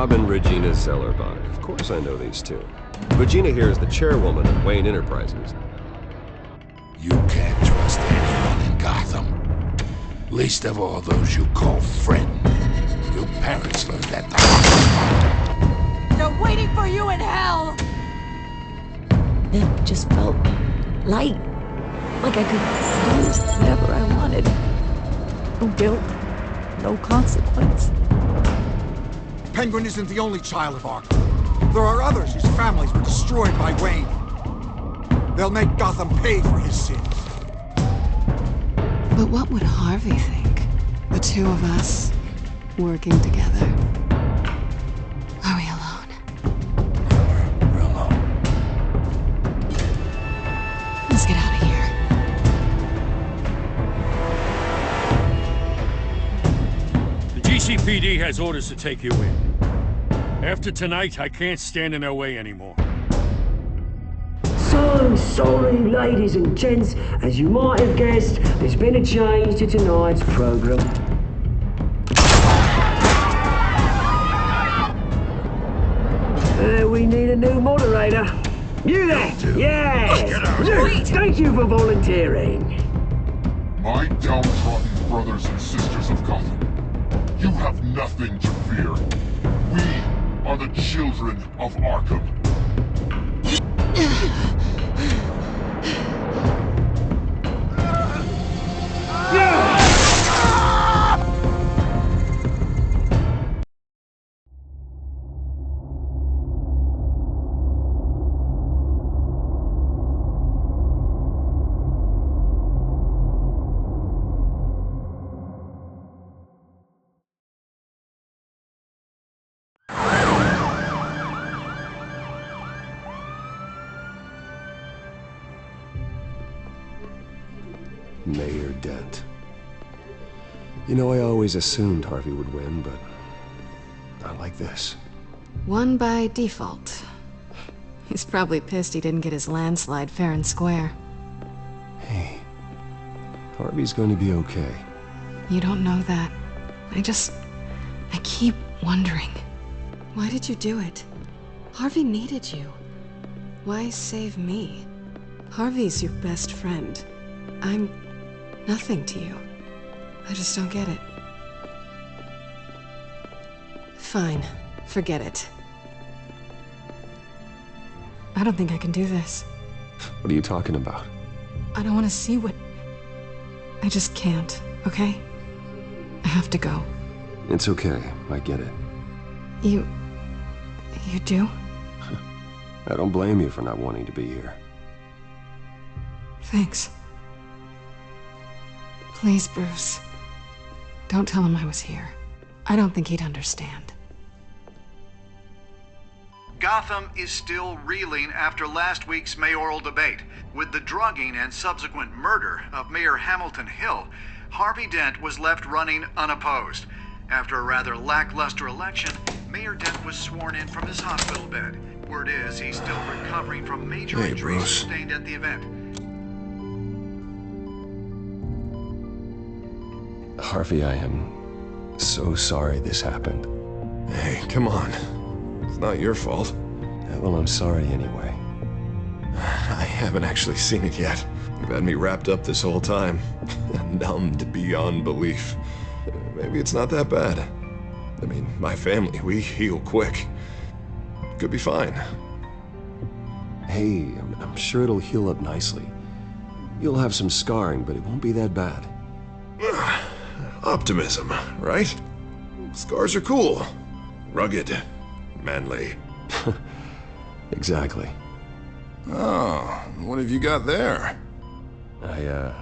Bob and Regina Zellerbach. Of course I know these two. Regina here is the chairwoman of Wayne Enterprises. You can't trust anyone in Gotham. Least of all those you call friends. Your parents learned that the hard way. They're waiting for you in hell! It just felt light. Like I could do whatever I wanted. No guilt, no consequence. Penguin isn't the only child of Arkham. There are others whose families were destroyed by Wayne. They'll make Gotham pay for his sins. But what would Harvey think? The two of us working together. Are we alone? We're alone. Let's get out of here. The GCPD has orders to take you in. After tonight, I can't stand in their way anymore. So sorry, ladies and gents. As you might have guessed, there's been a change to tonight's program. We need a new moderator. You there? Yeah! Thank you for volunteering. My downtrodden brothers and sisters of Gotham, you have nothing to fear. We are the children of Arkham. Mayor Dent. You know, I always assumed Harvey would win, but not like this. Won by default. He's probably pissed he didn't get his landslide fair and square. Hey, Harvey's going to be okay. You don't know that. I keep wondering. Why did you do it? Harvey needed you. Why save me? Harvey's your best friend. I'm nothing to you. I just don't get it. Fine. Forget it. I don't think I can do this. What are you talking about? I don't want to see what... I just can't, okay? I have to go. It's okay. I get it. You do? I don't blame you for not wanting to be here. Thanks. Please, Bruce. Don't tell him I was here. I don't think he'd understand. Gotham is still reeling after last week's mayoral debate. With the drugging and subsequent murder of Mayor Hamilton Hill, Harvey Dent was left running unopposed. After a rather lackluster election, Mayor Dent was sworn in from his hospital bed. Word is he's still recovering from major injuries sustained at the event. Harvey, I am so sorry this happened. Hey, come on. It's not your fault. Yeah, well, I'm sorry anyway. I haven't actually seen it yet. You've had me wrapped up this whole time. Numbed beyond belief. Maybe it's not that bad. I mean, my family, we heal quick. Could be fine. Hey, I'm sure it'll heal up nicely. You'll have some scarring, but it won't be that bad. Optimism, right? Scars are cool. Rugged. Manly. Exactly. Oh, what have you got there? I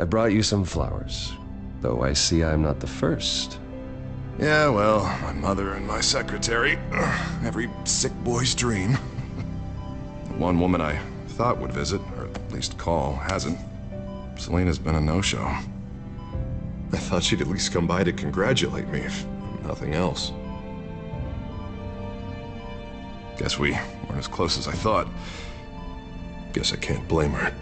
brought you some flowers. Though I see I'm not the first. Yeah, well, my mother and my secretary. Every sick boy's dream. One woman I thought would visit, or at least call, hasn't. Selena's been a no-show. I thought she'd at least come by to congratulate me, if nothing else. Guess we weren't as close as I thought. Guess I can't blame her.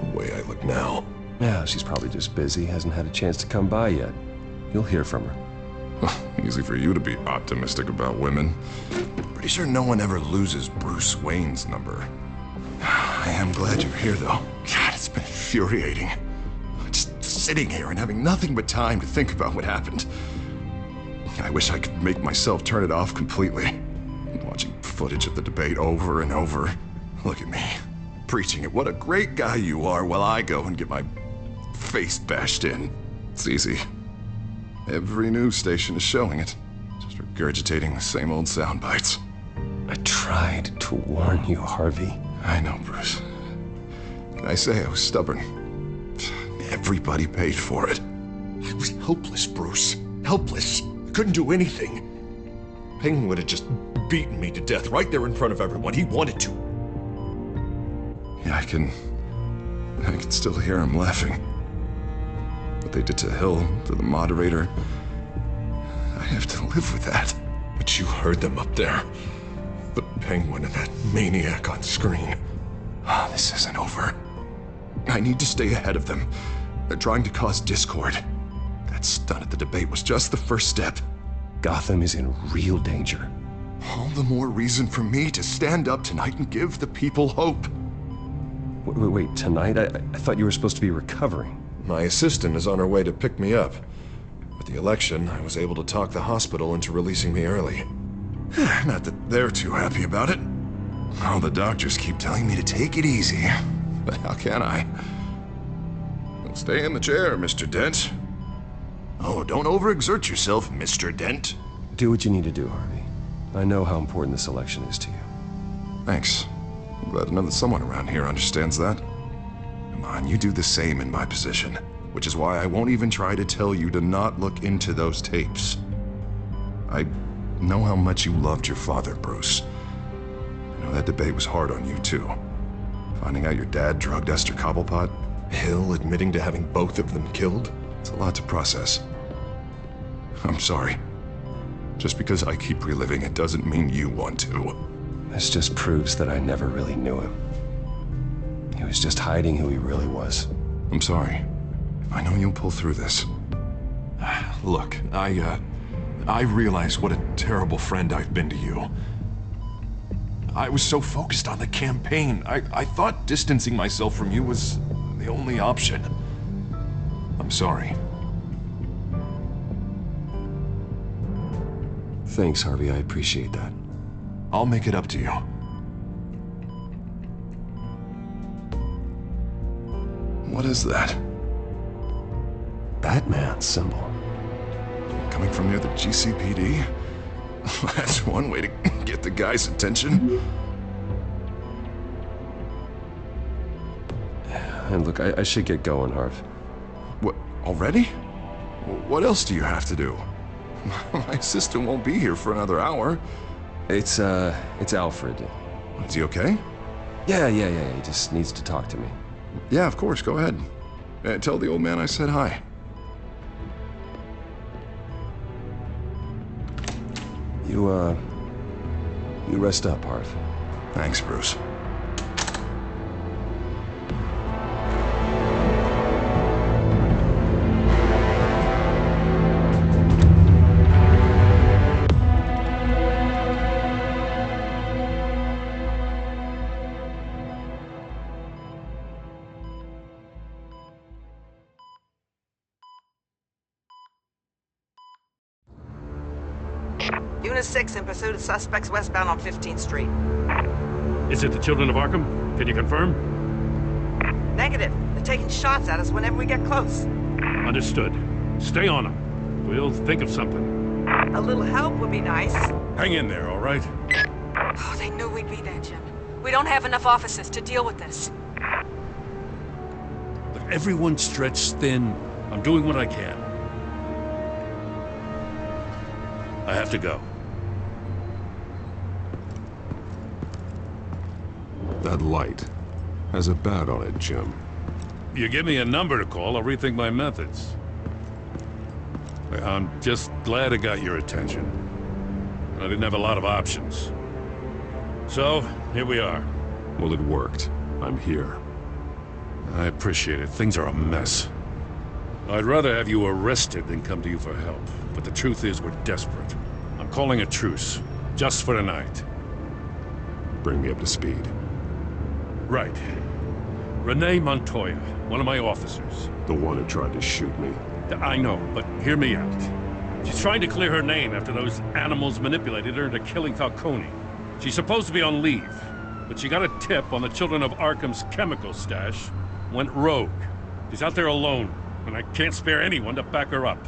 The way I look now. Yeah, she's probably just busy, hasn't had a chance to come by yet. You'll hear from her. Easy for you to be optimistic about women. Pretty sure no one ever loses Bruce Wayne's number. I am glad you're here, though. God, it's been infuriating. Just sitting here and having nothing but time to think about what happened. I wish I could make myself turn it off completely. Watching footage of the debate over and over. Look at me, preaching it. What a great guy you are, while I go and get my face bashed in. It's easy. Every news station is showing it. Just regurgitating the same old sound bites. I tried to warn you, Harvey. I know, Bruce. Can I say I was stubborn? Everybody paid for it. I was helpless, Bruce. Helpless. Couldn't do anything. Penguin would have just beaten me to death right there in front of everyone. He wanted to. Yeah, I can still hear him laughing. What they did to Hill, to the moderator, I have to live with that. But you heard them up there. The Penguin and that maniac on screen. Oh, this isn't over. I need to stay ahead of them. They're trying to cause discord. That stunt at the debate was just the first step. Gotham is in real danger. All the more reason for me to stand up tonight and give the people hope. Wait, tonight? I thought you were supposed to be recovering. My assistant is on her way to pick me up. With the election, I was able to talk the hospital into releasing me early. Not that they're too happy about it. All the doctors keep telling me to take it easy. But how can I? Well, stay in the chair, Mr. Dent. Oh, don't overexert yourself, Mr. Dent. Do what you need to do, Harvey. I know how important this election is to you. Thanks. I'm glad to know that someone around here understands that. Come on, you do the same in my position. Which is why I won't even try to tell you to not look into those tapes. I know how much you loved your father, Bruce. I know that debate was hard on you, too. Finding out your dad drugged Esther Cobblepot, Hill admitting to having both of them killed. It's a lot to process. I'm sorry. Just because I keep reliving it doesn't mean you want to. This just proves that I never really knew him. He was just hiding who he really was. I'm sorry. I know you'll pull through this. Look, I realize what a terrible friend I've been to you. I was so focused on the campaign. I thought distancing myself from you was the only option. I'm sorry. Thanks, Harvey. I appreciate that. I'll make it up to you. What is that? Batman's symbol. Coming from near the GCPD? That's one way to get the guy's attention. And look, I should get going, Harv. What, already? What else do you have to do? My assistant won't be here for another hour. It's Alfred. Is he okay? Yeah, he just needs to talk to me. Yeah, of course, go ahead. Tell the old man I said hi. You rest up, Harv. Thanks, Bruce. Unit 6 in pursuit of suspects westbound on 15th Street. Is it the Children of Arkham? Can you confirm? Negative. They're taking shots at us whenever we get close. Understood. Stay on them. We'll think of something. A little help would be nice. Hang in there, all right? Oh, they knew we'd be there, Jim. We don't have enough officers to deal with this. Look, everyone's stretched thin. I'm doing what I can. I have to go. That light has a bat on it, Jim. You give me a number to call, I'll rethink my methods. I'm just glad I got your attention. I didn't have a lot of options. So, here we are. Well, it worked. I'm here. I appreciate it. Things are a mess. I'd rather have you arrested than come to you for help. but the truth is we're desperate. I'm calling a truce, just for tonight. Bring me up to speed. Right. Renee Montoya, one of my officers. The one who tried to shoot me. I know, but hear me out. She's trying to clear her name after those animals manipulated her into killing Falcone. She's supposed to be on leave, but she got a tip on the Children of Arkham's chemical stash, went rogue. She's out there alone, and I can't spare anyone to back her up.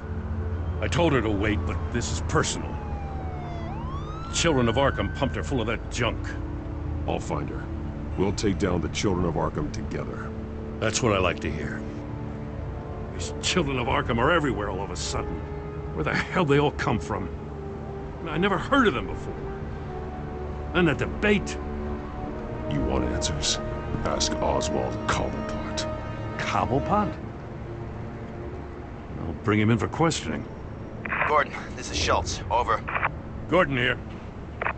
I told her to wait, but this is personal. Children of Arkham pumped her full of that junk. I'll find her. We'll take down the Children of Arkham together. That's what I like to hear. These Children of Arkham are everywhere all of a sudden. Where the hell they all come from? I never heard of them before. And the debate. You want answers? Ask Oswald Cobblepot. Cobblepot? I'll bring him in for questioning. Gordon, this is Schultz. Over. Gordon here.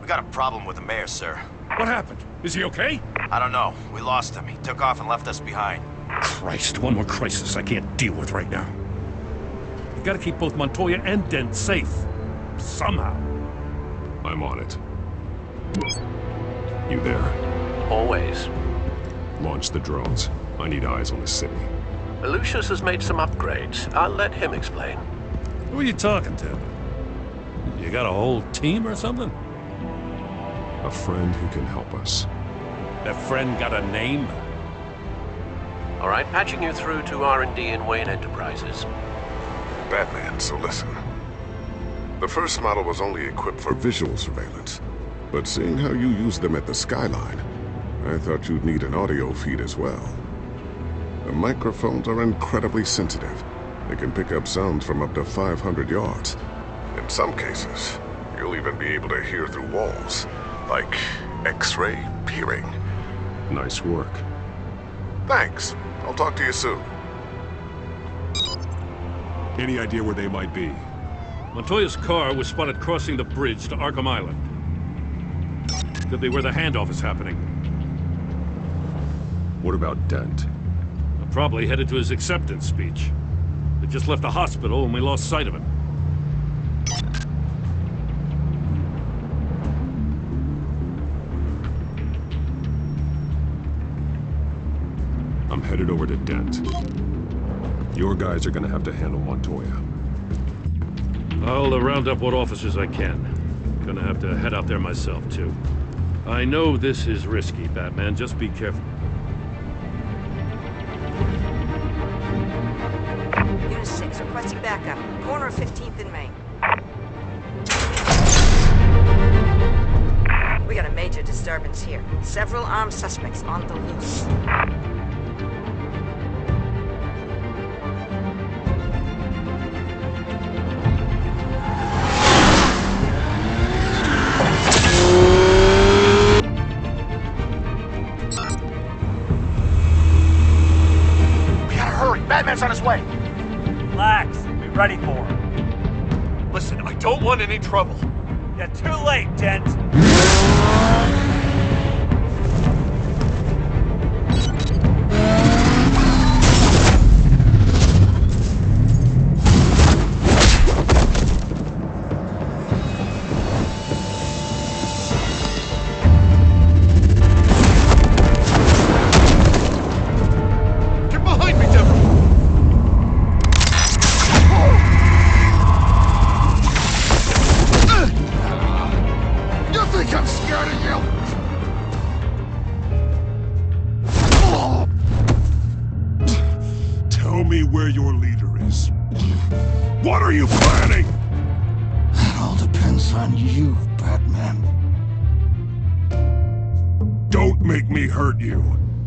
We got a problem with the mayor, sir. What happened? Is he okay? I don't know. We lost him. He took off and left us behind. Christ, one more crisis I can't deal with right now. You gotta keep both Montoya and Dent safe. Somehow. I'm on it. You there? Always. Launch the drones. I need eyes on the city. Lucius has made some upgrades. I'll let him explain. Who are you talking to? You got a whole team or something? A friend who can help us. That friend got a name? All right, patching you through to R&D in Wayne Enterprises. Batman, so listen. The first model was only equipped for visual surveillance, but seeing how you use them at the skyline, I thought you'd need an audio feed as well. The microphones are incredibly sensitive. They can pick up sounds from up to 500 yards. In some cases, you'll even be able to hear through walls, like X-ray peering. Nice work. Thanks. I'll talk to you soon. Any idea where they might be? Montoya's car was spotted crossing the bridge to Arkham Island. Could be where the handoff is happening. What about Dent? Probably headed to his acceptance speech. They just left the hospital and we lost sight of him. I'm headed over to Dent. Your guys are gonna have to handle Montoya. I'll round up what officers I can. Gonna have to head out there myself, too. I know this is risky, Batman. Just be careful. Unit 6, requesting backup. Corner of 15th and Main. We got a major disturbance here. Several armed suspects on the loose. Batman's on his way. Relax. Be ready for him. Listen, I don't want any trouble. You're too late, Dent. Where your leader is. What are you planning? That all depends on you, Batman. Don't make me hurt you.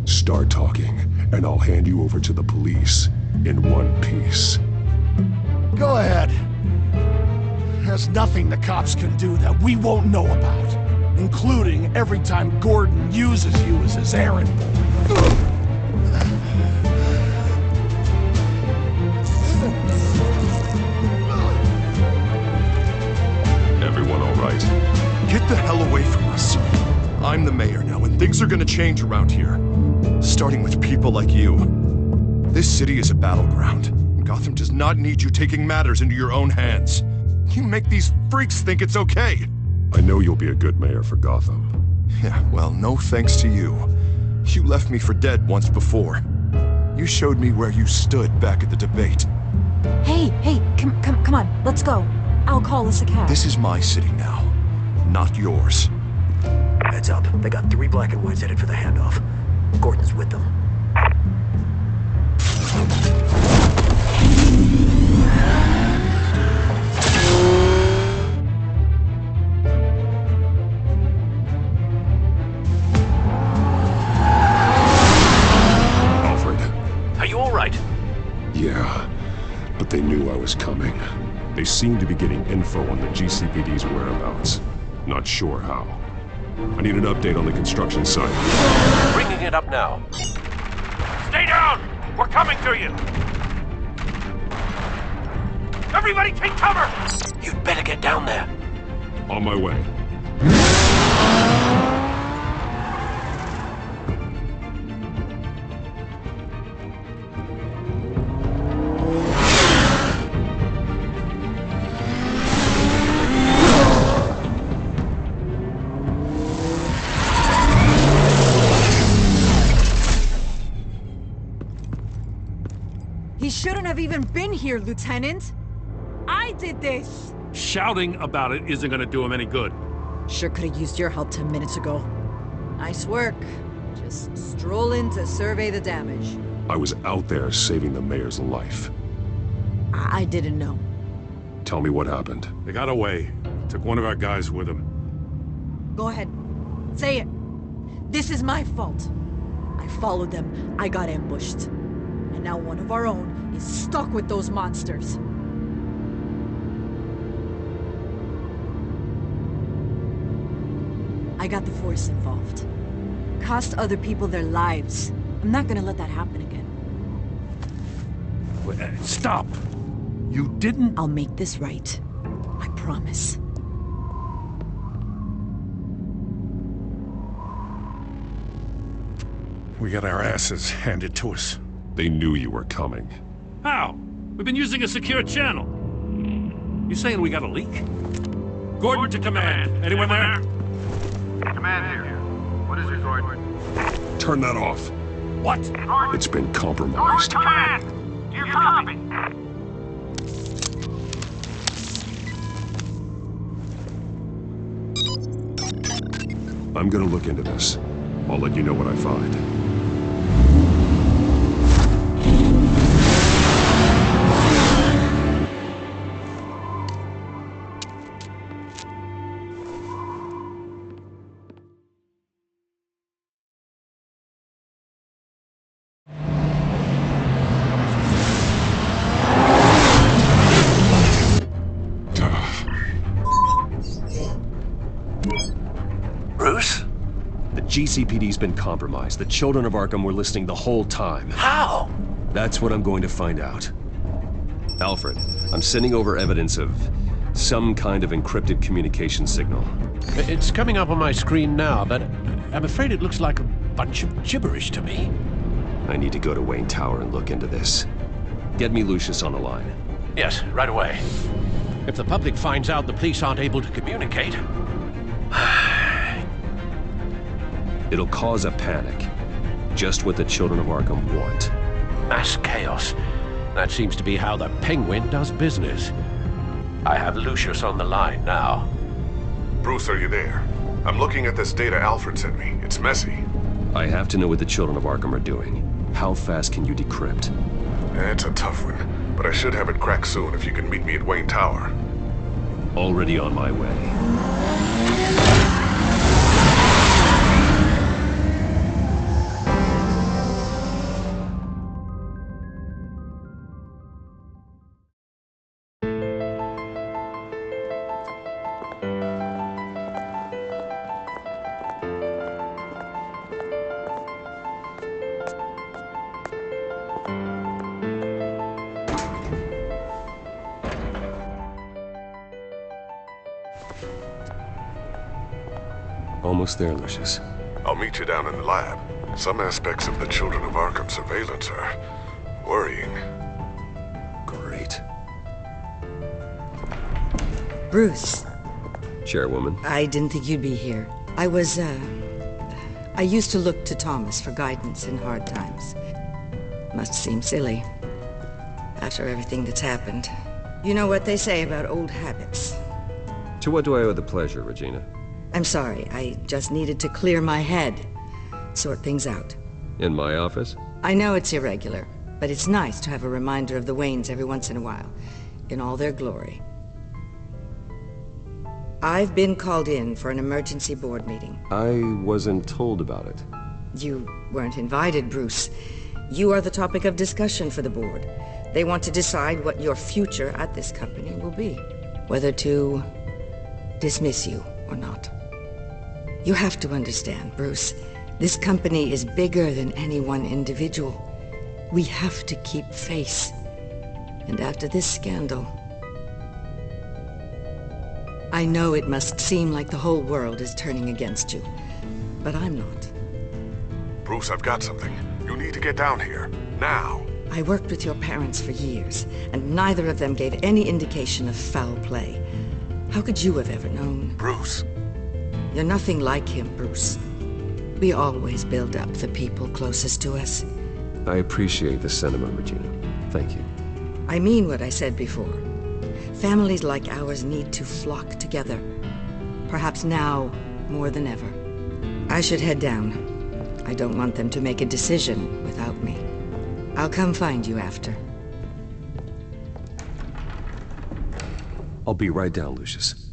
Start talking, and I'll hand you over to the police in one piece. Go ahead. There's nothing the cops can do that we won't know about, including every time Gordon uses you as his errand boy. Everyone all right? Get the hell away from us. I'm the mayor now, and things are gonna change around here. Starting with people like you. This city is a battleground. Gotham does not need you taking matters into your own hands. You make these freaks think it's okay. I know you'll be a good mayor for Gotham. Yeah, well, no thanks to you. You left me for dead once before. You showed me where you stood back at the debate. Hey, come on, let's go. I'll call us a cab. This is my city now, not yours. Heads up, they got 3 black and whites headed for the handoff. Gordon's with them. Alfred. Are you all right? Yeah, but they knew I was coming. They seem to be getting info on the GCPD's whereabouts. Not sure how. I need an update on the construction site. Bringing it up now. Stay down! We're coming to you! Everybody take cover! You'd better get down there. On my way. He shouldn't have even been here, Lieutenant. I did this. Shouting about it isn't gonna do him any good. Sure could have used your help 10 minutes ago. Nice work. Just stroll in to survey the damage. I was out there saving the mayor's life. I didn't know. Tell me what happened. They got away. Took one of our guys with them. Go ahead. Say it. This is my fault. I followed them. I got ambushed. And now one of our own is stuck with those monsters. I got the Force involved. Cost other people their lives. I'm not gonna let that happen again. Stop! You didn't... I'll make this right. I promise. We got our asses handed to us. They knew you were coming. How? We've been using a secure channel. You saying we got a leak? Gordon to command. Anyone there? Command here. What is it, Gordon? Turn that off. What? It's been compromised. Command! Do you copy? I'm gonna look into this. I'll let you know what I find. Bruce? The GCPD's been compromised. The children of Arkham were listening the whole time. How? That's what I'm going to find out. Alfred, I'm sending over evidence of some kind of encrypted communication signal. It's coming up on my screen now, but I'm afraid it looks like a bunch of gibberish to me. I need to go to Wayne Tower and look into this. Get me Lucius on the line. Yes, right away. If the public finds out the police aren't able to communicate... It'll cause a panic. Just what the children of Arkham want. Mass chaos. That seems to be how the Penguin does business. I have Lucius on the line now. Bruce, are you there? I'm looking at this data Alfred sent me. It's messy. I have to know what the children of Arkham are doing. How fast can you decrypt? It's a tough one, but I should have it cracked soon if you can meet me at Wayne Tower. Already on my way. Almost there, Lucius. I'll meet you down in the lab. Some aspects of the Children of Arkham surveillance are worrying. Great. Bruce. Chairwoman. I didn't think you'd be here. I used to look to Thomas for guidance in hard times. Must seem silly. After everything that's happened. You know what they say about old habits. To what do I owe the pleasure, Regina? I'm sorry, I just needed to clear my head. Sort things out. In my office? I know it's irregular, but it's nice to have a reminder of the Waynes every once in a while. In all their glory. I've been called in for an emergency board meeting. I wasn't told about it. You weren't invited, Bruce. You are the topic of discussion for the board. They want to decide what your future at this company will be. Whether to dismiss you or not. You have to understand, Bruce. This company is bigger than any one individual. We have to keep face. And after this scandal... I know it must seem like the whole world is turning against you, but I'm not. Bruce, I've got something. You need to get down here. Now. I worked with your parents for years, and neither of them gave any indication of foul play. How could you have ever known? Bruce. You're nothing like him, Bruce. We always build up the people closest to us. I appreciate the sentiment, Regina. Thank you. I mean what I said before. Families like ours need to flock together. Perhaps now, more than ever. I should head down. I don't want them to make a decision without me. I'll come find you after. I'll be right down, Lucius.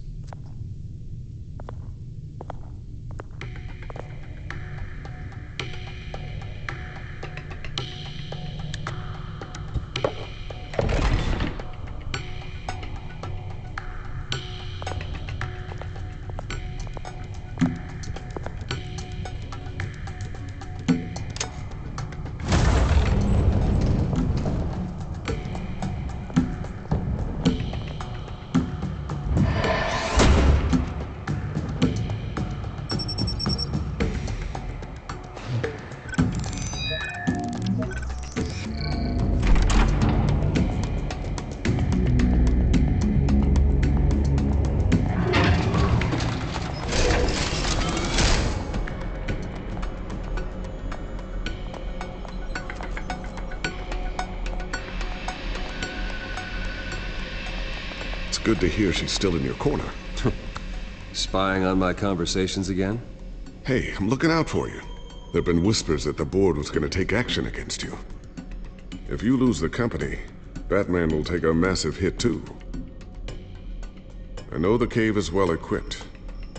Good to hear she's still in your corner. Spying on my conversations again? Hey, I'm looking out for you. There've been whispers that the board was going to take action against you. If you lose the company, Batman will take a massive hit too. I know the cave is well equipped,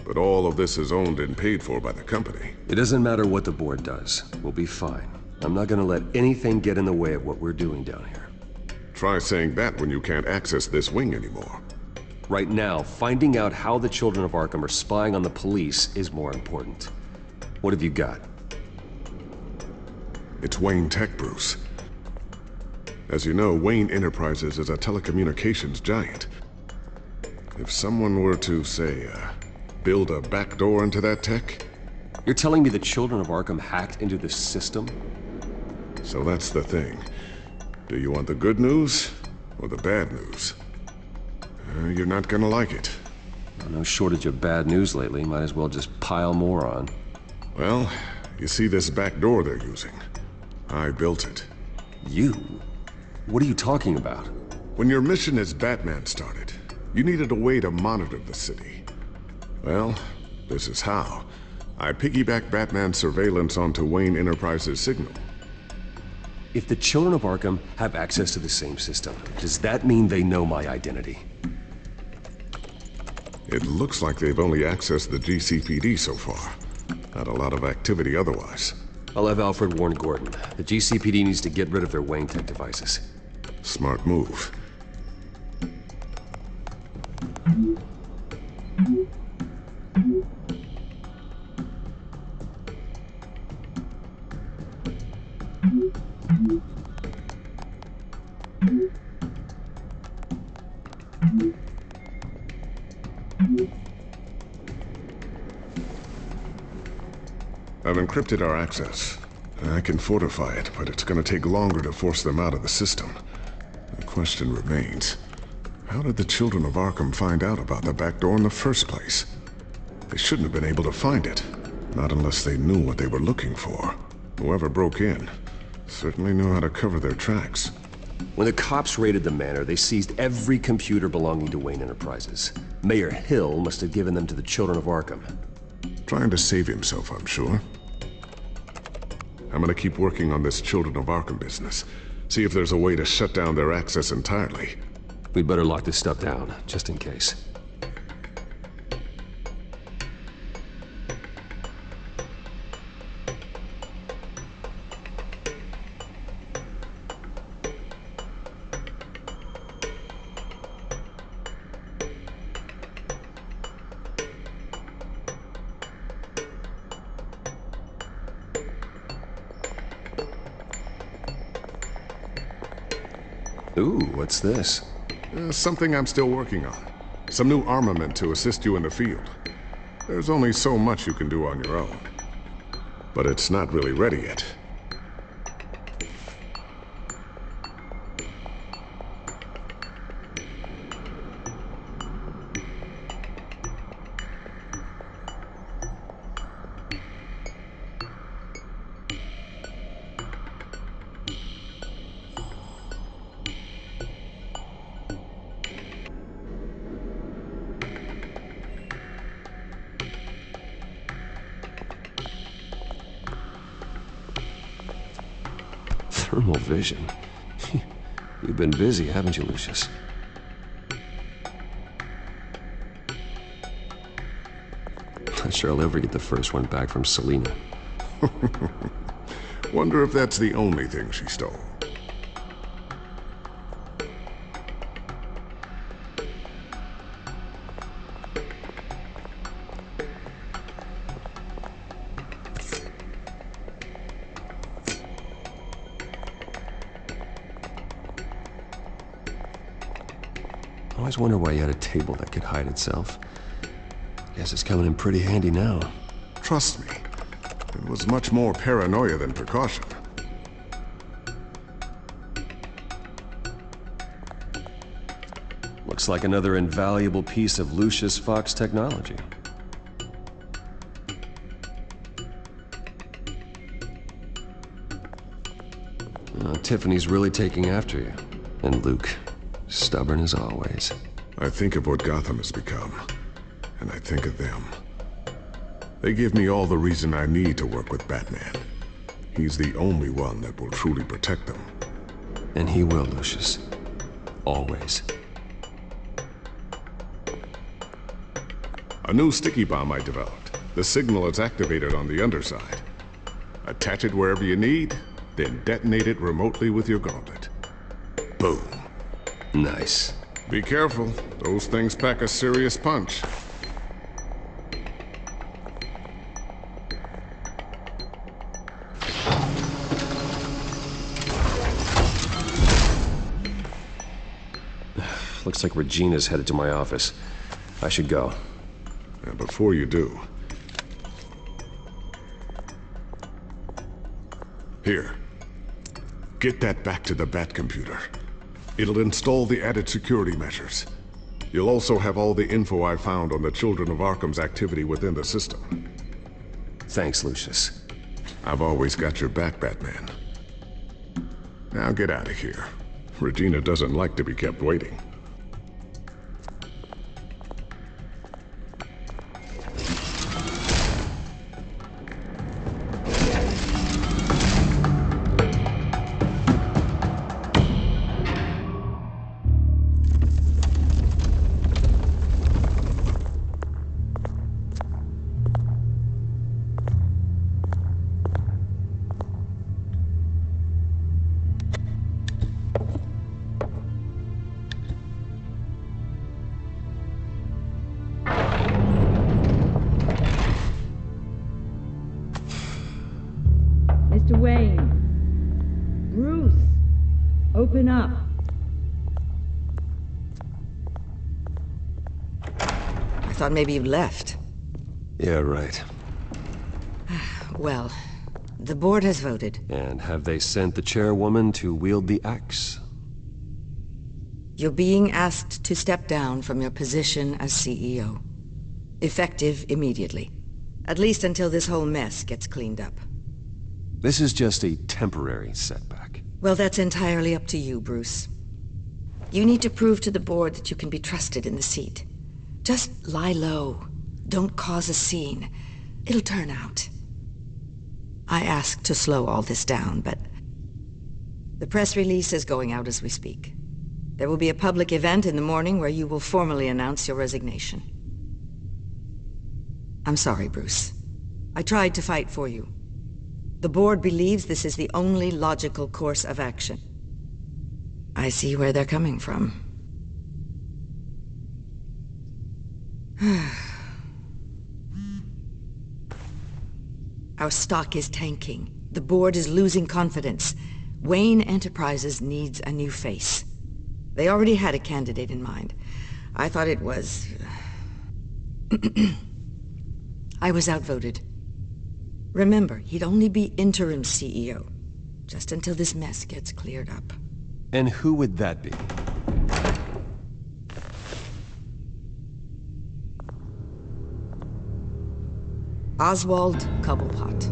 but all of this is owned and paid for by the company. It doesn't matter what the board does. We'll be fine. I'm not gonna let anything get in the way of what we're doing down here. Try saying that when you can't access this wing anymore. Right now, finding out how the children of Arkham are spying on the police is more important. What have you got? It's Wayne Tech, Bruce. As you know, Wayne Enterprises is a telecommunications giant. If someone were to, say, build a backdoor into that tech... You're telling me the children of Arkham hacked into this system? So that's the thing. Do you want the good news or the bad news? You're not gonna like it. No shortage of bad news lately. Might as well just pile more on. Well, you see this back door they're using? I built it. You? What are you talking about? When your mission as Batman started, you needed a way to monitor the city. Well, this is how. I piggybacked Batman's surveillance onto Wayne Enterprises' signal. If the children of Arkham have access to the same system, does that mean they know my identity? It looks like they've only accessed the GCPD so far. Not a lot of activity otherwise. I'll have Alfred warn Gordon. The GCPD needs to get rid of their Wayne Tech devices. Smart move. I've encrypted our access. I can fortify it, but it's gonna take longer to force them out of the system. The question remains, How did the children of Arkham find out about the back door in the first place? They shouldn't have been able to find it. Not unless they knew what they were looking for. Whoever broke in certainly knew how to cover their tracks. When the cops raided the manor, they seized every computer belonging to Wayne Enterprises. Mayor Hill must have given them to the children of Arkham. Trying to save himself, I'm sure. I'm gonna keep working on this Children of Arkham business. See if there's a way to shut down their access entirely. We'd better lock this stuff down, just in case. Ooh, what's this? Something I'm still working on. Some new armament to assist you in the field. There's only so much you can do on your own. But it's not really ready yet. Thermal vision. You've been busy, haven't you, Lucius? Not sure I'll ever get the first one back from Selina. Wonder if that's the only thing she stole. I always wonder why you had a table that could hide itself. Guess it's coming in pretty handy now. Trust me, it was much more paranoia than precaution. Looks like another invaluable piece of Lucius Fox technology. Tiffany's really taking after you. And Luke, stubborn as always. I think of what Gotham has become, and I think of them. They give me all the reason I need to work with Batman. He's the only one that will truly protect them. And he will, Lucius. Always. A new sticky bomb I developed. The signal is activated on the underside. Attach it wherever you need, then detonate it remotely with your gauntlet. Boom. Nice. Be careful. Those things pack a serious punch. Looks like Regina's headed to my office. I should go. And before you do... Here. Get that back to the Bat computer. It'll install the added security measures. You'll also have all the info I found on the Children of Arkham's activity within the system. Thanks, Lucius. I've always got your back, Batman. Now get out of here. Regina doesn't like to be kept waiting. Mr. Wayne. Bruce. Open up. I thought maybe you left. Yeah, right. Well, the board has voted. And have they sent the chairwoman to wield the axe? You're being asked to step down from your position as CEO. Effective immediately. At least until this whole mess gets cleaned up. This is just a temporary setback. Well, that's entirely up to you, Bruce. You need to prove to the board that you can be trusted in the seat. Just lie low. Don't cause a scene. It'll turn out. I asked to slow all this down, but the press release is going out as we speak. There will be a public event in the morning where you will formally announce your resignation. I'm sorry, Bruce. I tried to fight for you. The board believes this is the only logical course of action. I see where they're coming from. Our stock is tanking. The board is losing confidence. Wayne Enterprises needs a new face. They already had a candidate in mind. I thought it was... I was outvoted. Remember, he'd only be interim CEO, just until this mess gets cleared up. And who would that be? Oswald Cobblepot.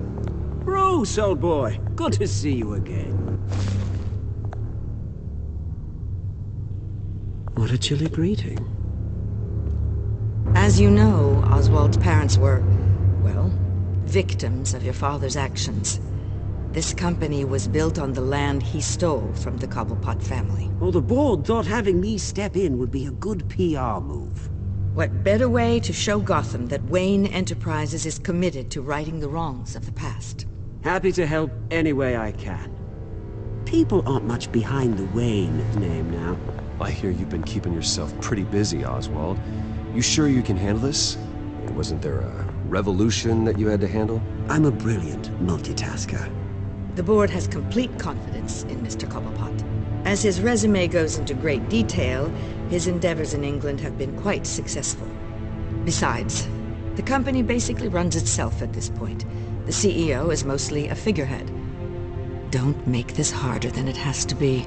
Bruce, old boy. Good to see you again. What a chilly greeting. As you know, Oswald's parents were, well, victims of your father's actions. This company was built on the land he stole from the Cobblepot family. Well, the board thought having me step in would be a good PR move. What better way to show Gotham that Wayne Enterprises is committed to righting the wrongs of the past? Happy to help any way I can. People aren't much behind the Wayne name now. I hear you've been keeping yourself pretty busy, Oswald. You sure you can handle this? Wasn't there a revolution that you had to handle? I'm a brilliant multitasker. The board has complete confidence in Mr. Cobblepot. As his resume goes into great detail, his endeavors in England have been quite successful. Besides, the company basically runs itself at this point. The CEO is mostly a figurehead. Don't make this harder than it has to be.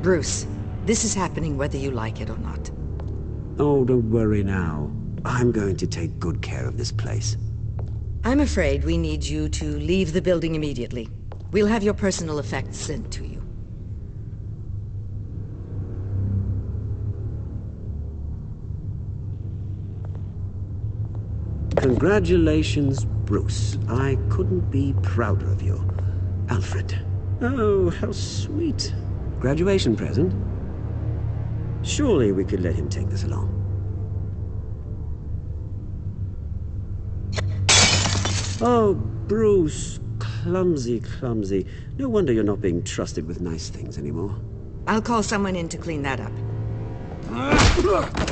Bruce, this is happening whether you like it or not. Oh, don't worry now. I'm going to take good care of this place. I'm afraid we need you to leave the building immediately. We'll have your personal effects sent to you. Congratulations, Bruce. I couldn't be prouder of you. Alfred. Oh, how sweet. Graduation present? Surely we could let him take this along. Oh, Bruce. Clumsy, clumsy. No wonder you're not being trusted with nice things anymore. I'll call someone in to clean that up.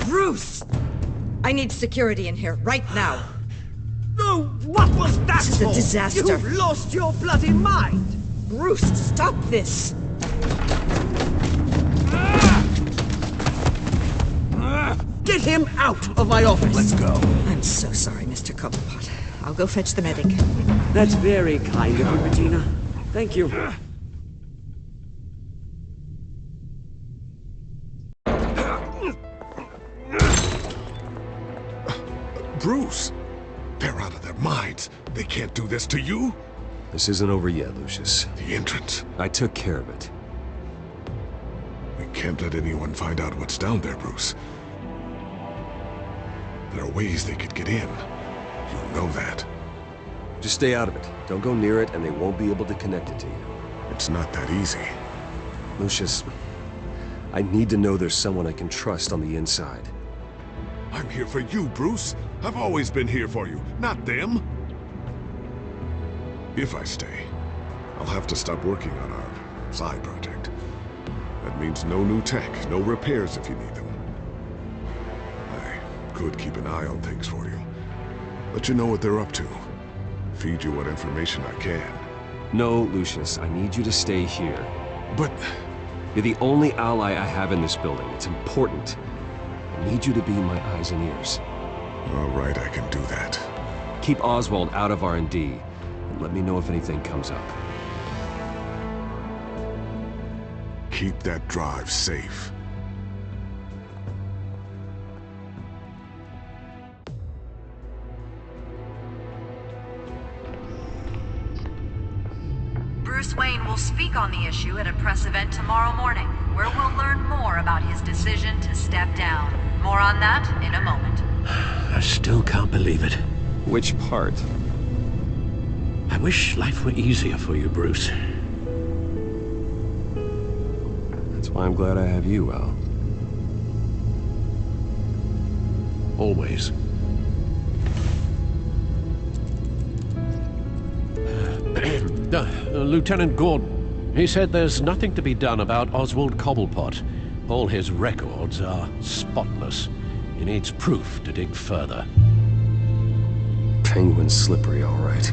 Bruce! I need security in here, right now. No, what was that This is a for? disaster. You've lost your bloody mind! Bruce, stop this! Get him out of my office! Let's go. I'm so sorry, Mr. Cobblepot. I'll go fetch the medic. That's very kind of you, Regina. Thank you. Bruce! They're out of their minds. They can't do this to you. This isn't over yet, Lucius. The entrance. I took care of it. We can't let anyone find out what's down there, Bruce. There are ways they could get in. You know that. Just stay out of it. Don't go near it, and they won't be able to connect it to you. It's not that easy. Lucius, I need to know there's someone I can trust on the inside. I'm here for you, Bruce. I've always been here for you, not them. If I stay, I'll have to stop working on our side project. That means no new tech, no repairs if you need them. I could keep an eye on things for you. Let you know what they're up to. Feed you what information I can. No, Lucius, I need you to stay here. But... You're the only ally I have in this building. It's important. I need you to be my eyes and ears. All right, I can do that. Keep Oswald out of R&D, and let me know if anything comes up. Keep that drive safe. Bruce Wayne will speak on the issue at a press event tomorrow morning, where we'll learn more about his decision to step down. More on that in a moment. I still can't believe it. Which part? I wish life were easier for you, Bruce. That's why I'm glad I have you, Al. Always. Lieutenant Gordon, he said there's nothing to be done about Oswald Cobblepot. All his records are spotless. He needs proof to dig further. Penguin's slippery, all right.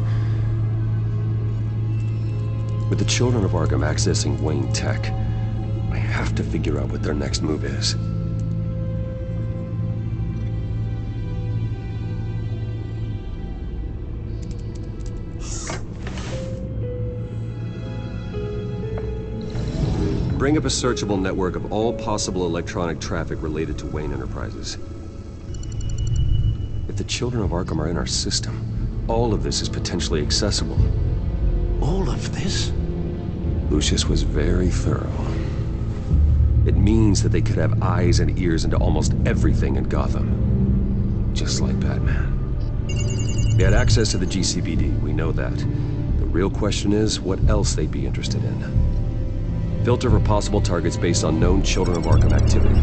With the children of Arkham accessing Wayne Tech, I have to figure out what their next move is. Bring up a searchable network of all possible electronic traffic related to Wayne Enterprises. If the children of Arkham are in our system, all of this is potentially accessible. All of this? Lucius was very thorough. It means that they could have eyes and ears into almost everything in Gotham. Just like Batman. They had access to the GCPD, we know that. The real question is, what else they'd be interested in. Filter for possible targets based on known Children of Arkham activity.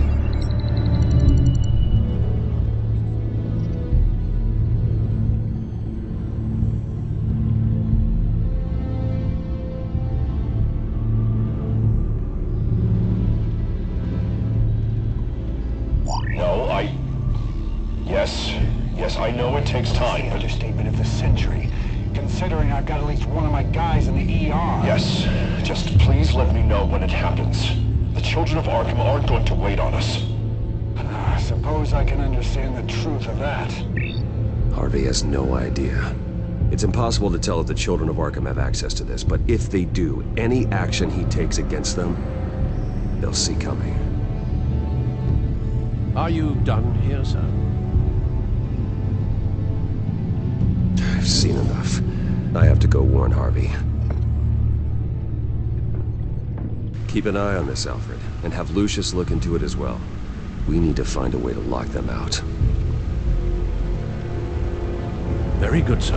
Yes, I know it takes time. The understatement of the century, considering I've got at least one of my guys in the ER. Yes, just please let me know when it happens. The children of Arkham aren't going to wait on us. I suppose I can understand the truth of that. Harvey has no idea. It's impossible to tell if the children of Arkham have access to this, but if they do, any action he takes against them, they'll see coming. Are you done here, sir? I've seen enough. I have to go warn Harvey. Keep an eye on this, Alfred, and have Lucius look into it as well. We need to find a way to lock them out. Very good, sir.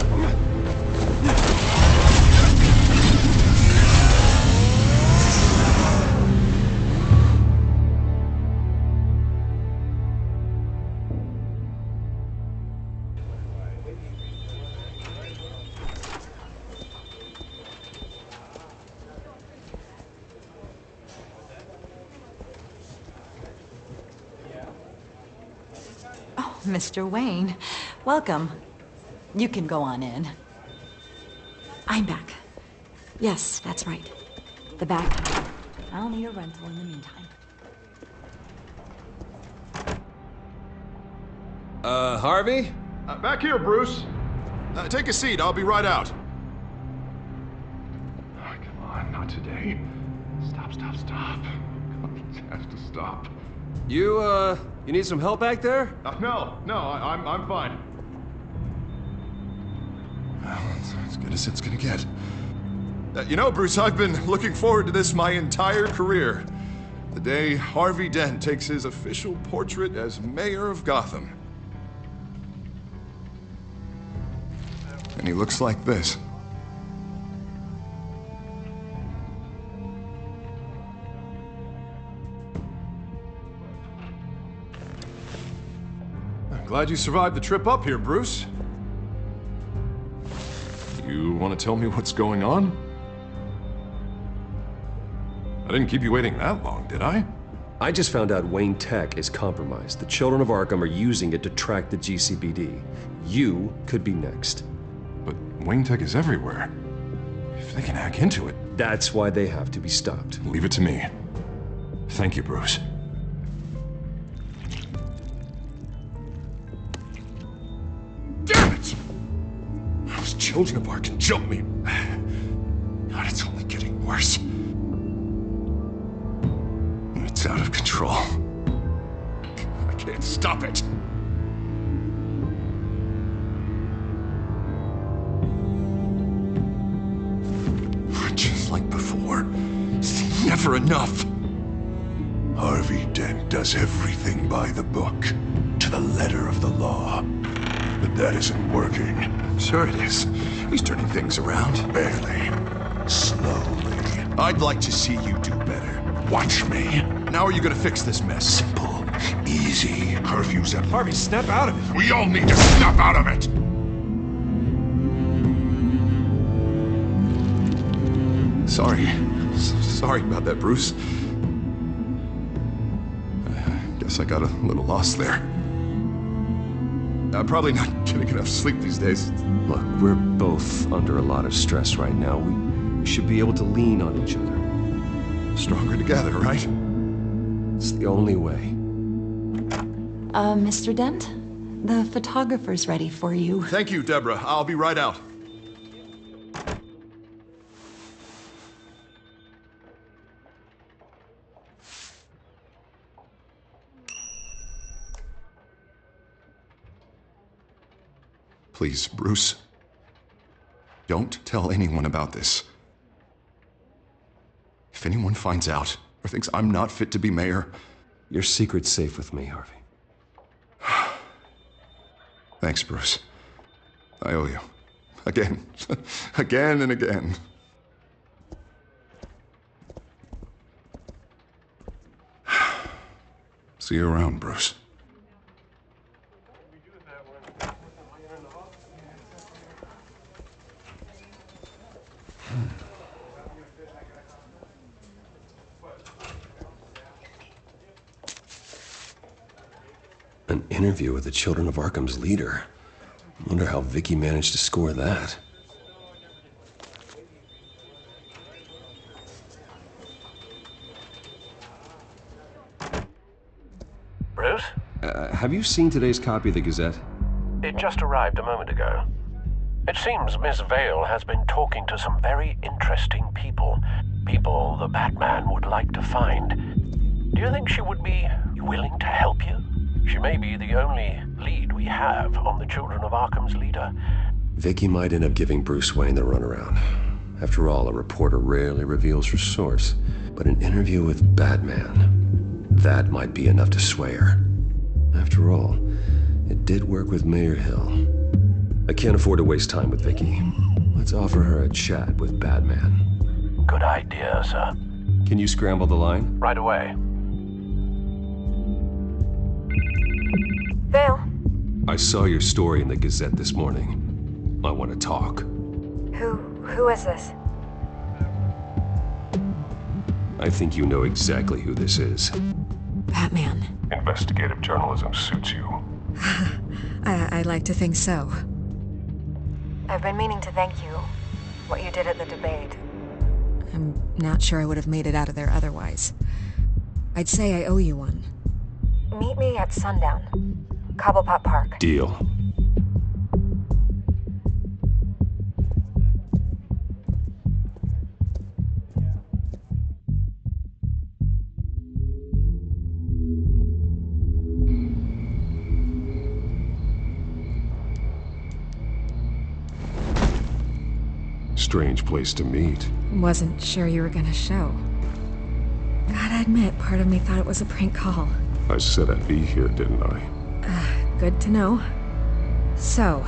Mr. Wayne, welcome. You can go on in. I'm back. Yes, that's right. The back. I'll need a rental in the meantime. Harvey? Back here, Bruce. Take a seat, I'll be right out. Oh, come on, not today. Stop. It has to stop. You need some help back there? No, I'm fine. Well, it's as good as it's gonna get. You know, Bruce, I've been looking forward to this my entire career. The day Harvey Dent takes his official portrait as mayor of Gotham. And he looks like this. I'm glad you survived the trip up here, Bruce. You want to tell me what's going on? I didn't keep you waiting that long, did I? I just found out Wayne Tech is compromised. The children of Arkham are using it to track the GCPD. You could be next. But Wayne Tech is everywhere. If they can hack into it... That's why they have to be stopped. Leave it to me. Thank you, Bruce. Damn it! children of Arkham jumped me. God, it's only getting worse. It's out of control. I can't stop it. Just like before. It's never enough. Harvey Dent does everything by the book, to the letter of the law. But that isn't working. Sure it is. He's turning things around. Barely. Slowly. I'd like to see you do better. Watch me. Now are you gonna fix this mess? Simple. Easy. Curfews at... Harvey, snap out of it. We all need to snap out of it! Sorry. Sorry about that, Bruce. I guess I got a little lost there. I'm probably not getting enough sleep these days. Look, we're both under a lot of stress right now. We should be able to lean on each other. Stronger together, right? It's the only way. Mr. Dent? The photographer's ready for you. Thank you, Deborah. I'll be right out. Please, Bruce. Don't tell anyone about this. If anyone finds out or thinks I'm not fit to be mayor... Your secret's safe with me, Harvey. Thanks, Bruce. I owe you. Again. Again and again. See you around, Bruce. An interview with the Children of Arkham's leader. Wonder how Vicky managed to score that. Bruce? Have you seen today's copy of the Gazette? It just arrived a moment ago. It seems Miss Vale has been talking to some very interesting people. People the Batman would like to find. Do you think she would be willing to help you? She may be the only lead we have on the Children of Arkham's leader. Vicky might end up giving Bruce Wayne the runaround. After all, a reporter rarely reveals her source. But an interview with Batman, that might be enough to sway her. After all, it did work with Mayor Hill. I can't afford to waste time with Vicky. Let's offer her a chat with Batman. Good idea, sir. Can you scramble the line? Right away. Vale. I saw your story in the Gazette this morning. I want to talk. Who is this? I think you know exactly who this is. Batman. Investigative journalism suits you. I'd like to think so. I've been meaning to thank you. What you did at the debate. I'm not sure I would have made it out of there otherwise. I'd say I owe you one. Meet me at sundown. Cobblepot Park. Deal. Strange place to meet. Wasn't sure you were gonna show. Gotta admit, part of me thought it was a prank call. I said I'd be here, didn't I? Good to know. So,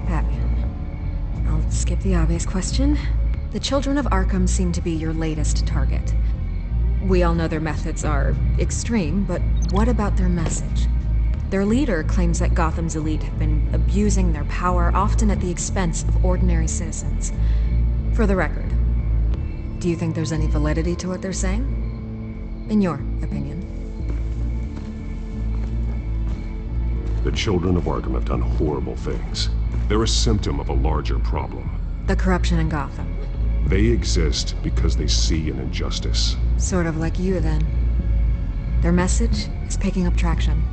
Batman. I'll skip the obvious question. The Children of Arkham seem to be your latest target. We all know their methods are extreme, but what about their message? Their leader claims that Gotham's elite have been abusing their power, often at the expense of ordinary citizens. For the record, do you think there's any validity to what they're saying? In your opinion? The Children of Arkham have done horrible things. They're a symptom of a larger problem. The corruption in Gotham. They exist because they see an injustice. Sort of like you, then. Their message is picking up traction.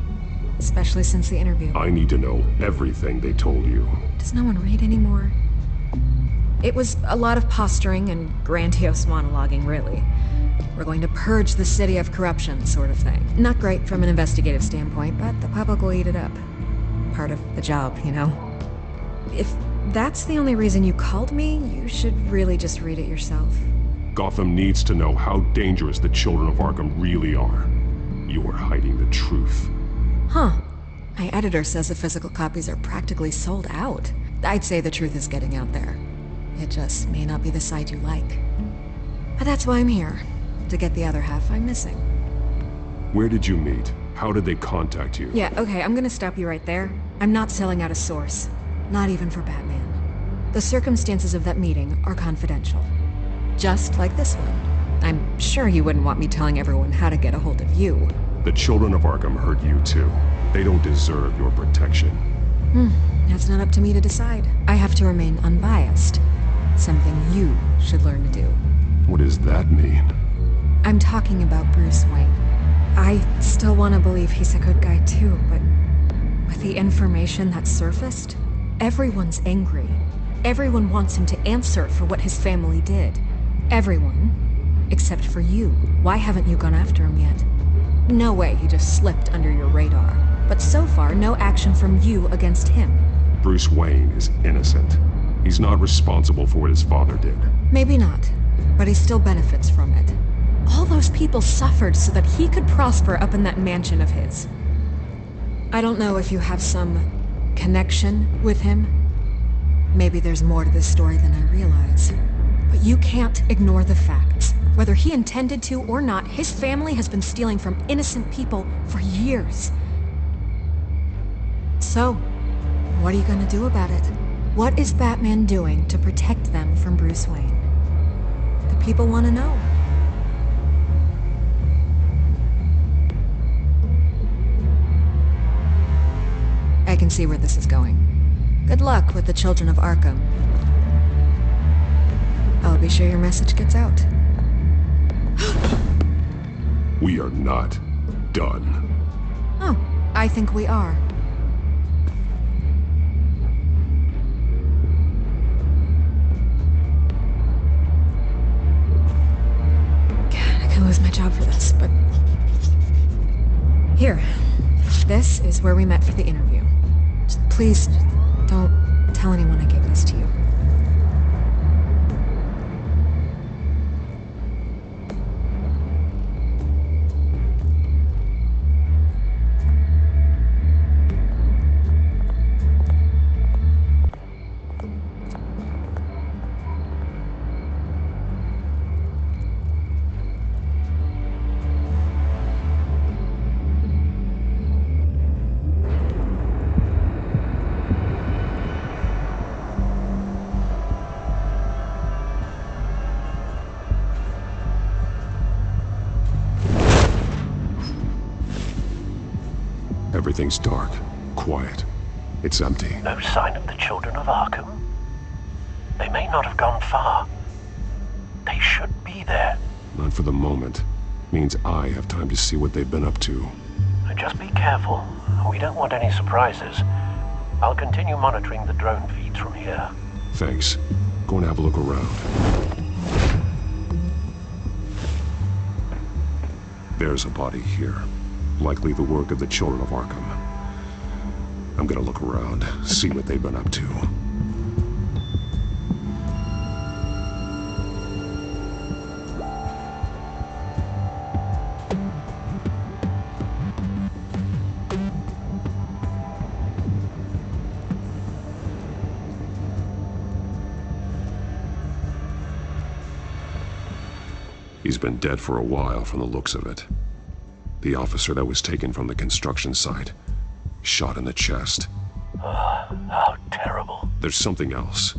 Especially since the interview. I need to know everything they told you. Does no one read anymore? It was a lot of posturing and grandiose monologuing, really. We're going to purge the city of corruption, sort of thing. Not great from an investigative standpoint, but the public will eat it up. Part of the job, you know? If that's the only reason you called me, you should really just read it yourself. Gotham needs to know how dangerous the children of Arkham really are. You're hiding the truth. Huh. My editor says the physical copies are practically sold out. I'd say the truth is getting out there. It just may not be the side you like. But that's why I'm here. To get the other half I'm missing. Where did you meet? How did they contact you? Yeah, okay, I'm gonna stop you right there. I'm not selling out a source. Not even for Batman. The circumstances of that meeting are confidential. Just like this one. I'm sure you wouldn't want me telling everyone how to get a hold of you. The children of Arkham hurt you too. They don't deserve your protection. That's not up to me to decide. I have to remain unbiased. Something you should learn to do. What does that mean? I'm talking about Bruce Wayne. I still want to believe he's a good guy too, but with the information that surfaced, everyone's angry. Everyone wants him to answer for what his family did. Everyone. Except for you. Why haven't you gone after him yet? No way he just slipped under your radar. But so far, no action from you against him. Bruce Wayne is innocent. He's not responsible for what his father did. Maybe not, but he still benefits from it. All those people suffered so that he could prosper up in that mansion of his. I don't know if you have some connection with him. Maybe there's more to this story than I realize. But you can't ignore the facts. Whether he intended to or not, his family has been stealing from innocent people for years. So, what are you gonna do about it? What is Batman doing to protect them from Bruce Wayne? The people want to know. I can see where this is going. Good luck with the children of Arkham. I'll be sure your message gets out. We are not done. Oh, I think we are. God, I could lose my job for this, but... Here. This is where we met for the interview. Just please, don't tell anyone I gave this to you. Everything's dark, quiet. It's empty. No sign of the children of Arkham? They may not have gone far. They should be there. Not for the moment. Means I have time to see what they've been up to. Just be careful. We don't want any surprises. I'll continue monitoring the drone feeds from here. Thanks. Go and have a look around. There's a body here. Likely the work of the children of Arkham. I'm gonna look around, see what they've been up to. He's been dead for a while from the looks of it. The officer that was taken from the construction site. Shot in the chest. How terrible. There's something else.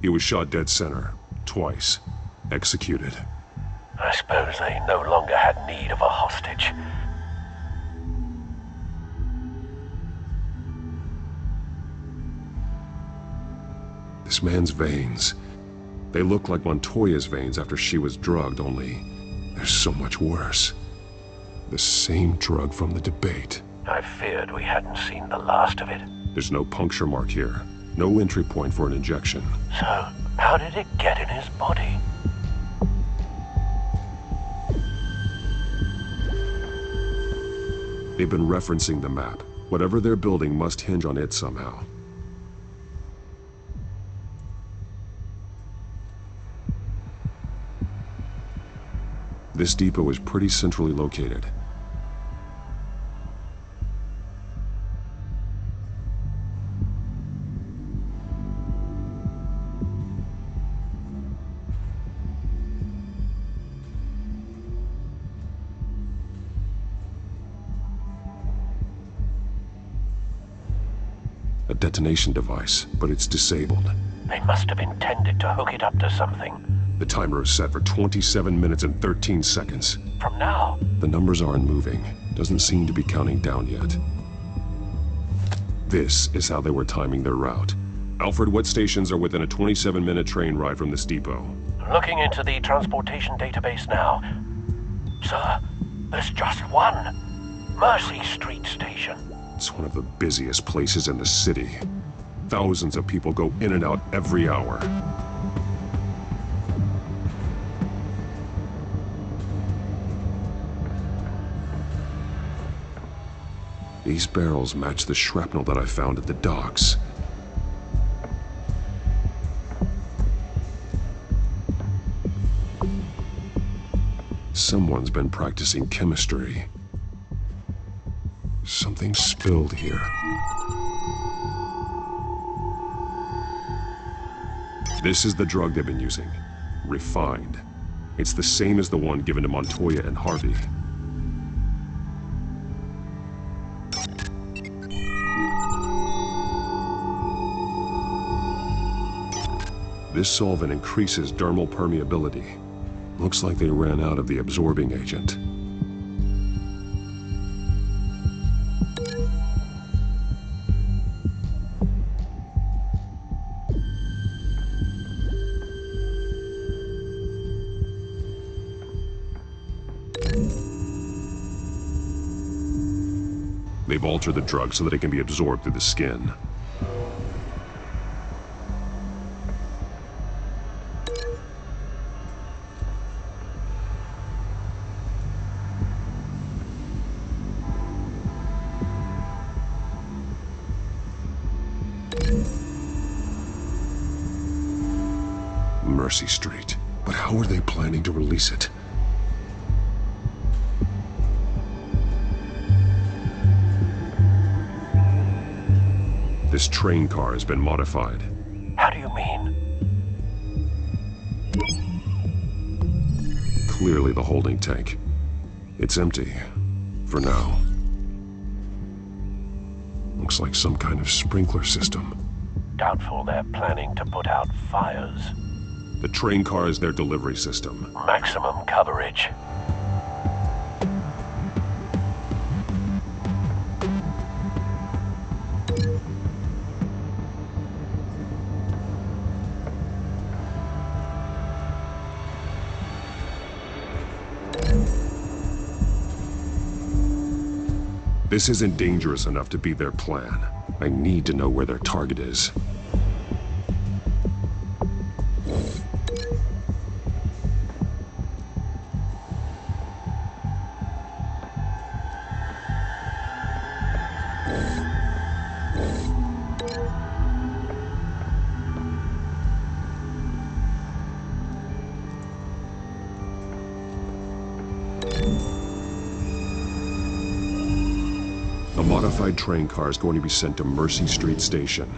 He was shot dead center. Twice. Executed. I suppose they no longer had need of a hostage. This man's veins. They look like Montoya's veins after she was drugged, only they're so much worse. The same drug from the debate. I feared we hadn't seen the last of it. There's no puncture mark here. No entry point for an injection. So, how did it get in his body? They've been referencing the map. Whatever they're building must hinge on it somehow. This depot is pretty centrally located. A detonation device, but it's disabled. They must have intended to hook it up to something. The timer is set for 27 minutes and 13 seconds. From now? The numbers aren't moving. Doesn't seem to be counting down yet. This is how they were timing their route. Alfred, what stations are within a 27-minute train ride from this depot? Looking into the transportation database now. Sir, there's just one. Mercy Street Station. It's one of the busiest places in the city. Thousands of people go in and out every hour. These barrels match the shrapnel that I found at the docks. Someone's been practicing chemistry. Something spilled here. This is the drug they've been using. Refined. It's the same as the one given to Montoya and Harvey. This solvent increases dermal permeability. Looks like they ran out of the absorbing agent. They've altered the drug so that it can be absorbed through the skin. Mercy Street. But how are they planning to release it? This train car has been modified. How do you mean? Clearly the holding tank. It's empty. For now. Looks like some kind of sprinkler system. Doubtful they're planning to put out fires. The train car is their delivery system. Maximum coverage. This isn't dangerous enough to be their plan. I need to know where their target is. A modified train car is going to be sent to Mercy Street Station.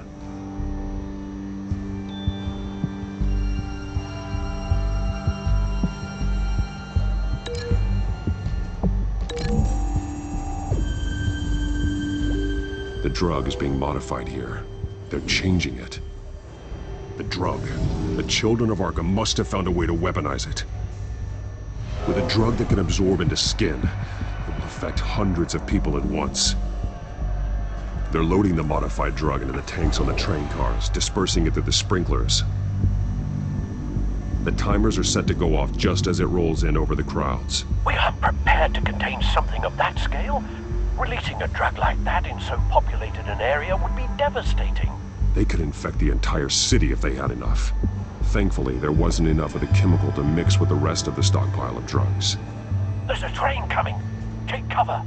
The drug is being modified here. They're changing it. The drug. The children of Arkham must have found a way to weaponize it. With a drug that can absorb into skin, it will affect hundreds of people at once. They're loading the modified drug into the tanks on the train cars, dispersing it through the sprinklers. The timers are set to go off just as it rolls in over the crowds. We aren't prepared to contain something of that scale. Releasing a drug like that in so populated an area would be devastating. They could infect the entire city if they had enough. Thankfully, there wasn't enough of the chemical to mix with the rest of the stockpile of drugs. There's a train coming. Take cover.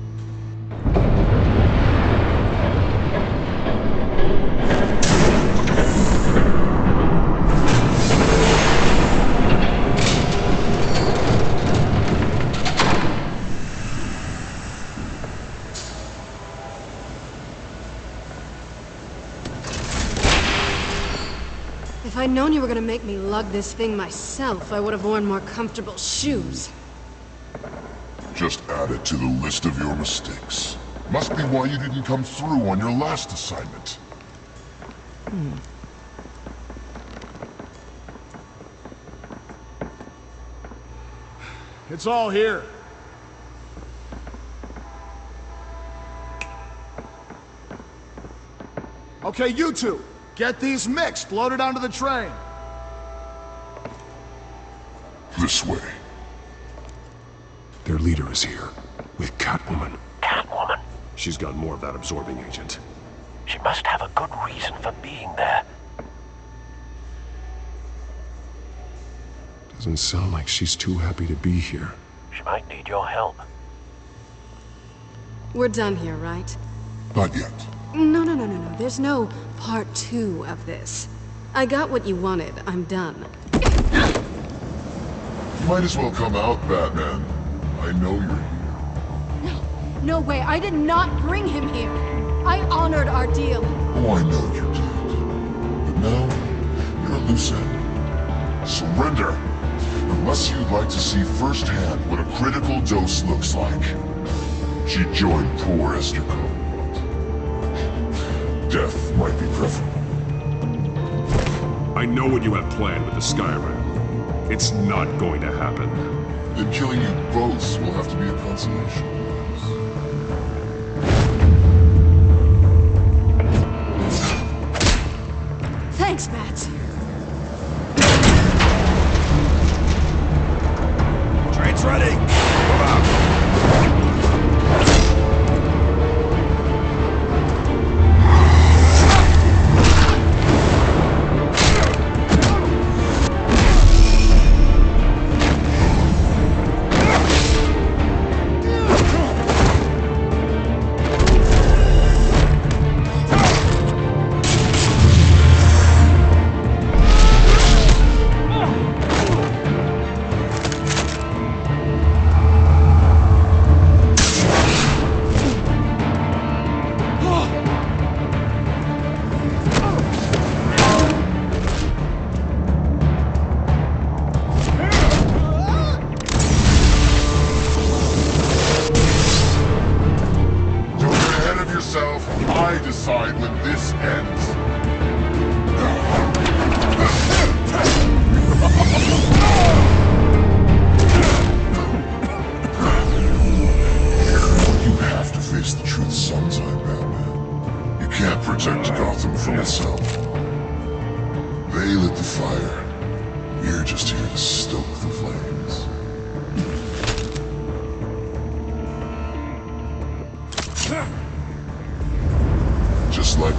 If I'd known you were gonna make me lug this thing myself, I would have worn more comfortable shoes. Just add it to the list of your mistakes. Must be why you didn't come through on your last assignment. It's all here. Okay, you two, get these mixed, loaded onto the train. This way. Their leader is here, with Catwoman. Catwoman? She's got more of that absorbing agent. She must have a good reason for being there. Doesn't sound like she's too happy to be here. She might need your help. We're done here, right? Not yet. No. There's no part 2 of this. I got what you wanted. I'm done. You might as well come out, Batman. I know you're here. No way. I did not bring him here. I honored our deal. Oh, I know you did. But now, you're a loose end. Surrender! Unless you'd like to see firsthand what a critical dose looks like. She joined poor Esther Cole. Death might be preferable. I know what you have planned with the Skyrim. It's not going to happen. Then killing you both will have to be a consolation. Thanks, Bats. Train's ready! Move out! I decide when this ends. You have to face the truth sometime, Batman. You can't protect Gotham from itself. They lit the fire. We're just here to stoke the flames. Just like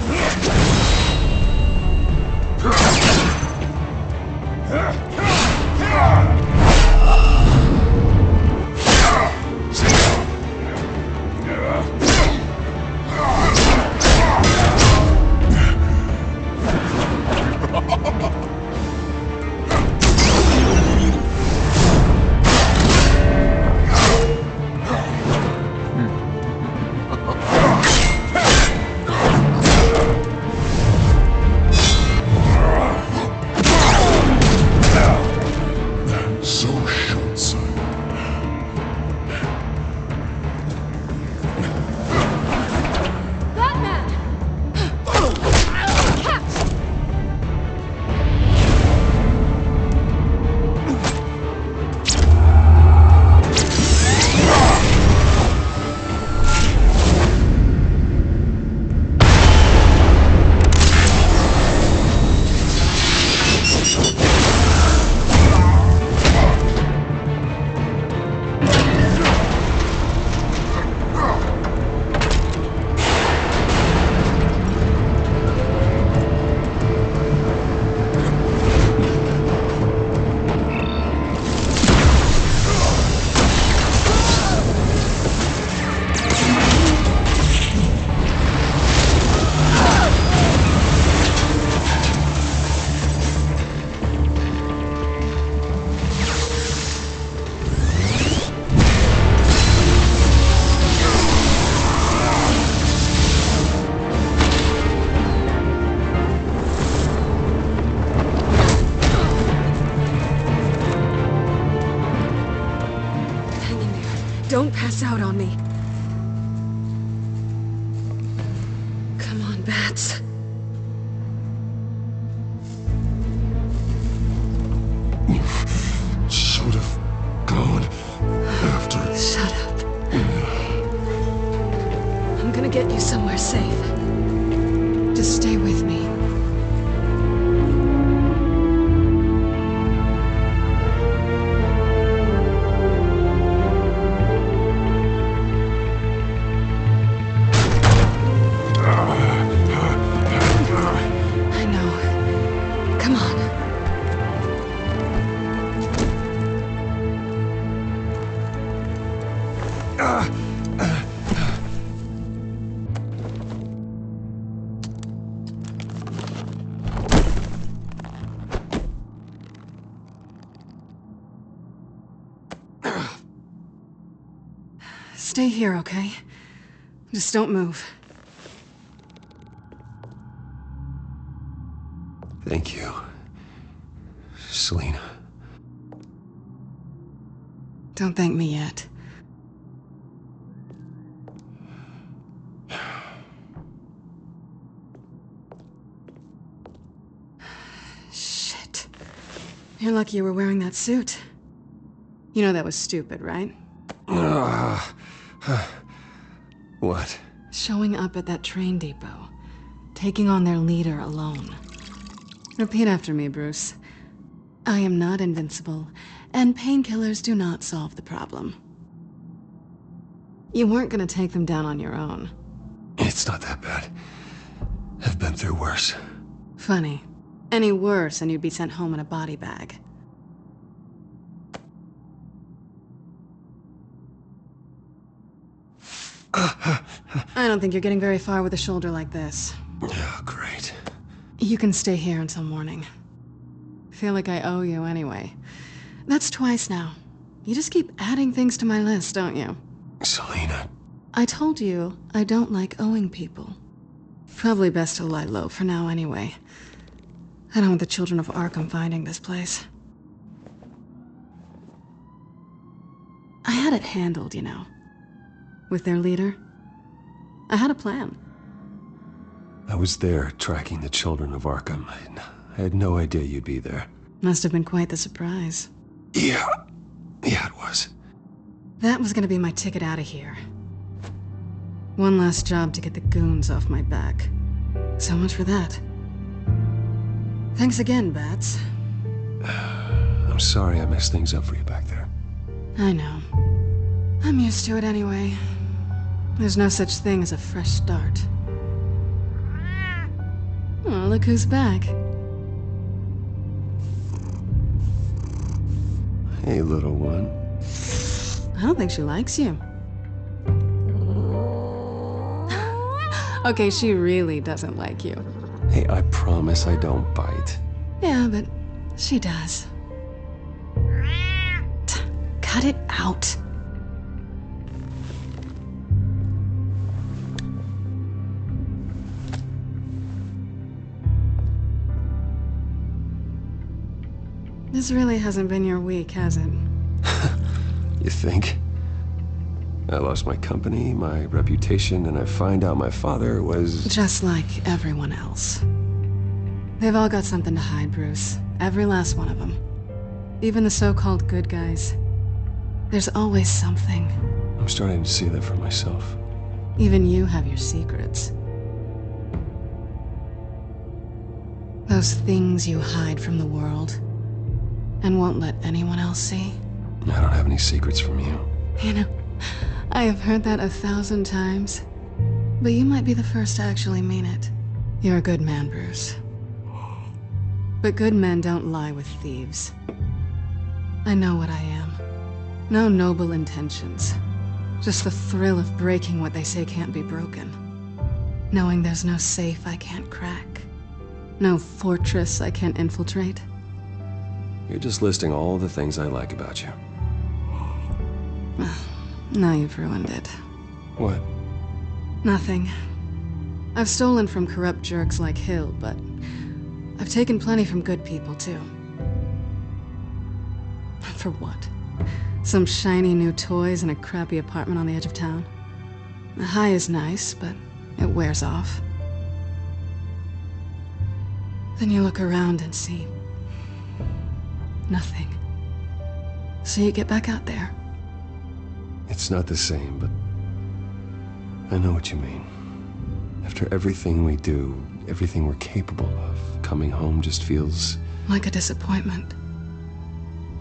Don't pass out on me. Come on, Bats. You should have gone after... Shut up. I'm gonna get you somewhere safe. Just stay with me. I know. Come on. Stay here, okay? Just don't move. Thank you, Selina. Don't thank me yet. Shit. You're lucky you were wearing that suit. You know that was stupid, right? What? Showing up at that train depot. Taking on their leader alone. Repeat after me, Bruce. I am not invincible, and painkillers do not solve the problem. You weren't gonna take them down on your own. It's not that bad. I've been through worse. Funny. Any worse and you'd be sent home in a body bag. I don't think you're getting very far with a shoulder like this. Oh, great. You can stay here until morning. Feel like I owe you anyway. That's twice now. You just keep adding things to my list, don't you? Selina. I told you I don't like owing people. Probably best to lie low for now anyway. I don't want the children of Arkham finding this place. I had it handled, you know. With their leader. I had a plan. I was there tracking the children of Arkham. I had no idea you'd be there. Must have been quite the surprise. Yeah, it was. That was gonna be my ticket out of here. One last job to get the goons off my back. So much for that. Thanks again, Bats. I'm sorry I messed things up for you back there. I know. I'm used to it anyway. There's no such thing as a fresh start. Oh, look who's back. Hey, little one. I don't think she likes you. Okay, she really doesn't like you. Hey, I promise I don't bite. Yeah, but she does. Cut it out. This really hasn't been your week, has it? You think? I lost my company, my reputation, and I find out my father was... Just like everyone else. They've all got something to hide, Bruce. Every last one of them. Even the so-called good guys. There's always something. I'm starting to see that for myself. Even you have your secrets. Those things you hide from the world. And won't let anyone else see. I don't have any secrets from you. You know, I have heard that 1,000 times. But you might be the first to actually mean it. You're a good man, Bruce. But good men don't lie with thieves. I know what I am. No noble intentions. Just the thrill of breaking what they say can't be broken. Knowing there's no safe I can't crack. No fortress I can't infiltrate. You're just listing all the things I like about you. Now you've ruined it. What? Nothing. I've stolen from corrupt jerks like Hill, but I've taken plenty from good people, too. For what? Some shiny new toys and a crappy apartment on the edge of town. The high is nice, but it wears off. Then you look around and see nothing. So you get back out there. It's not the same, but I know what you mean. After everything we do, everything we're capable of, coming home just feels... like a disappointment.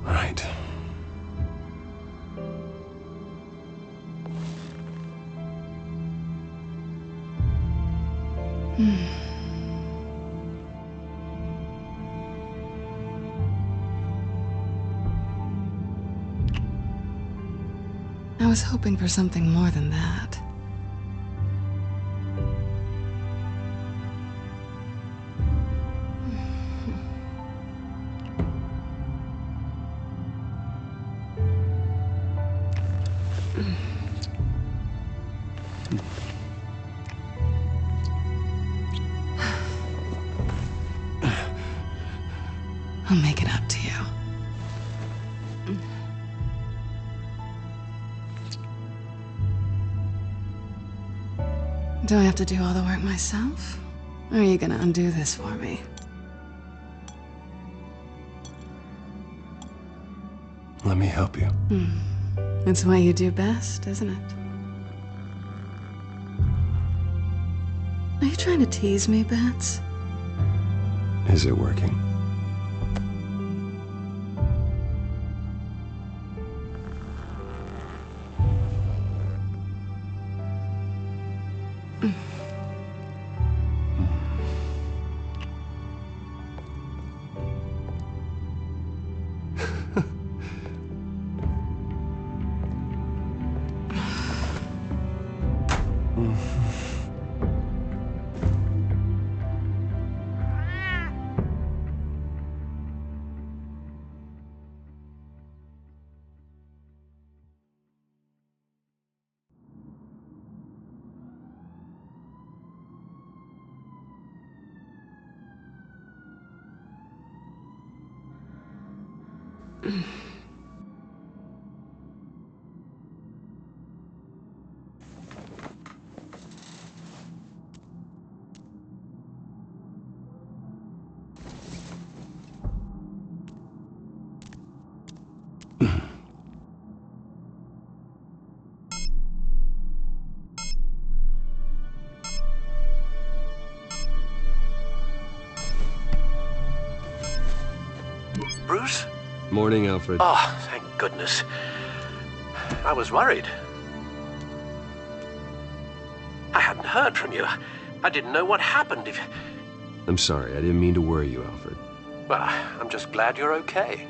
Right. I was hoping for something more than that. I'll make it up to you. Do I have to do all the work myself? Or are you gonna undo this for me? Let me help you. It's what you do best, isn't it? Are you trying to tease me, Bats? Is it working? Bruce? Morning, Alfred. Oh, thank goodness. I was worried. I hadn't heard from you. I didn't know what happened. I'm sorry, I didn't mean to worry you, Alfred. Well, I'm just glad you're okay.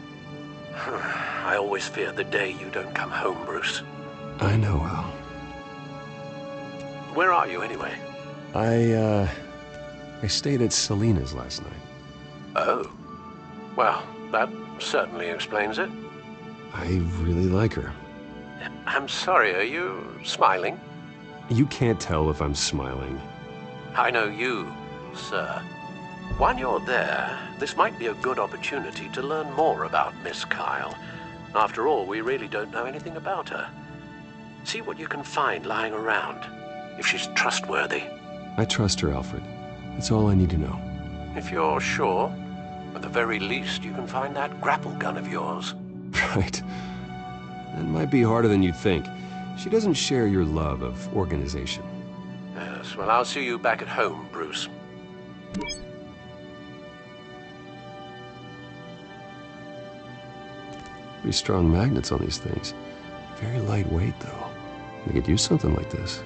I always fear the day you don't come home, Bruce. I know, Al. Where are you, anyway? I stayed at Selena's last night. Oh. Well, that certainly explains it. I really like her. I'm sorry, are you smiling? You can't tell if I'm smiling. I know you, sir. While you're there, this might be a good opportunity to learn more about Miss Kyle. After all, we really don't know anything about her. See what you can find lying around, if she's trustworthy. I trust her, Alfred. That's all I need to know. If you're sure, at the very least, you can find that grapple gun of yours. Right. That might be harder than you'd think. She doesn't share your love of organization. Yes, well, I'll see you back at home, Bruce. Pretty strong magnets on these things. Very lightweight, though. They could use something like this.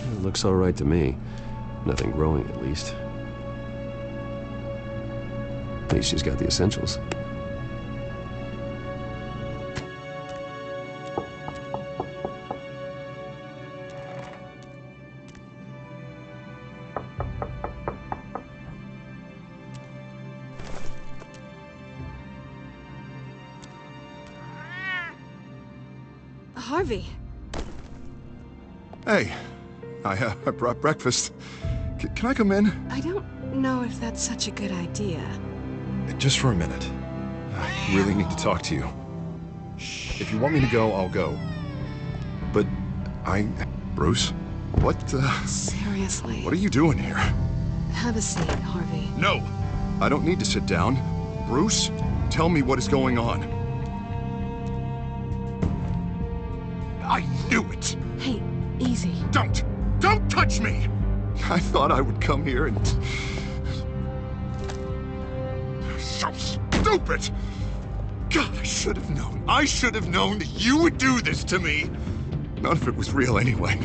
It looks all right to me. Nothing growing, at least. At least she's got the essentials. Harvey. Hey, I brought breakfast. Can I come in? I don't know if that's such a good idea. Just for a minute. I really need to talk to you. If you want me to go, I'll go. But Bruce? What, Seriously. What are you doing here? Have a seat, Harvey. No! I don't need to sit down. Bruce, tell me what is going on. I knew it! Hey, easy. Don't touch me! I thought I would come here and... So stupid! God, I should have known. I should have known that you would do this to me! None of it was real anyway.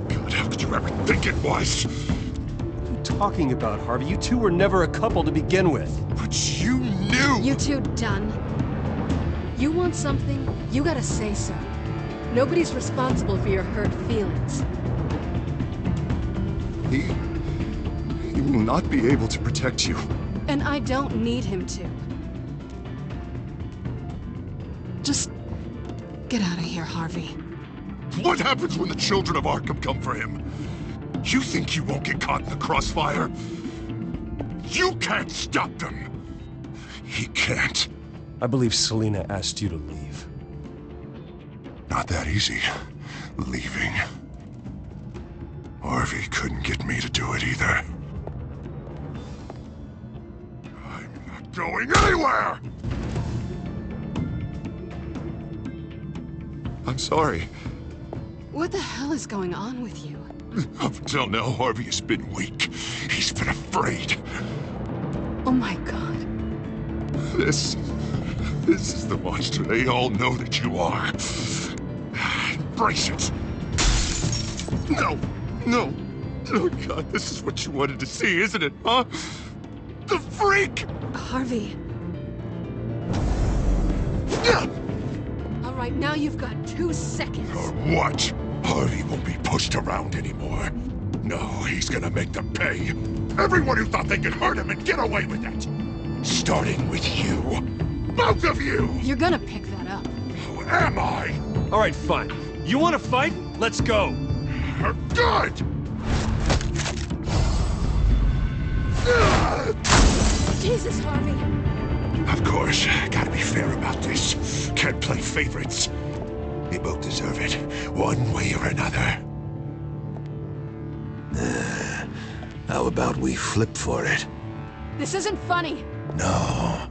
God, how could you ever think it was? What are you talking about, Harvey? You two were never a couple to begin with. But you knew! You two done? You want something, you gotta say so. Nobody's responsible for your hurt feelings. He will not be able to protect you. And I don't need him to. Just get out of here, Harvey. What happens when the children of Arkham come for him? You think you won't get caught in the crossfire? You can't stop them. He can't. I believe Selina asked you to leave. Not that easy, leaving. Harvey couldn't get me to do it either. I'm not going anywhere! I'm sorry. What the hell is going on with you? Up until now, Harvey has been weak. He's been afraid. Oh my God. This is the monster they all know that you are. Embrace it. No. Oh God, this is what you wanted to see, isn't it, huh? The freak! Harvey. All right, now you've got 2 seconds. Or what? Harvey won't be pushed around anymore. No, he's gonna make them pay. Everyone who thought they could hurt him and get away with it. Starting with you. Both of you! You're gonna pick that up. Who am I? All right, fine. You want to fight? Let's go. Good! Jesus, Harvey. Of course, gotta be fair about this. Can't play favorites. They both deserve it, one way or another. How about we flip for it? This isn't funny. No,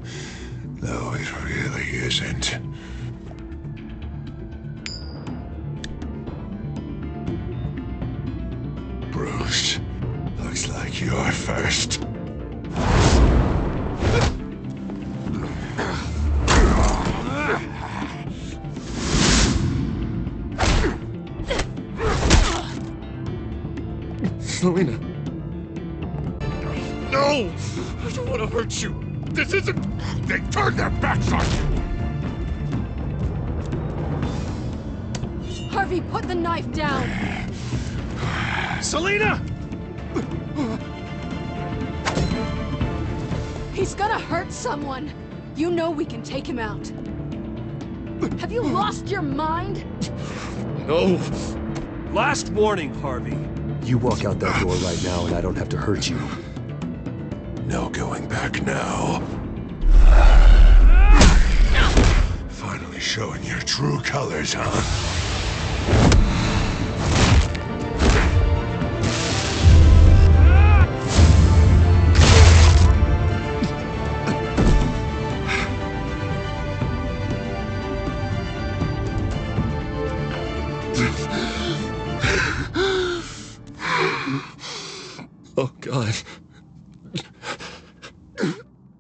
it really isn't. Bruce, looks like you're first. Selina. No! I don't want to hurt you. This isn't... They turned their backs on you! Harvey, put the knife down! Selina! He's gonna hurt someone! You know we can take him out. Have you lost your mind? No. Last warning, Harvey. You walk out that door right now and I don't have to hurt you. No going back now. Finally showing your true colors, huh? Oh, God.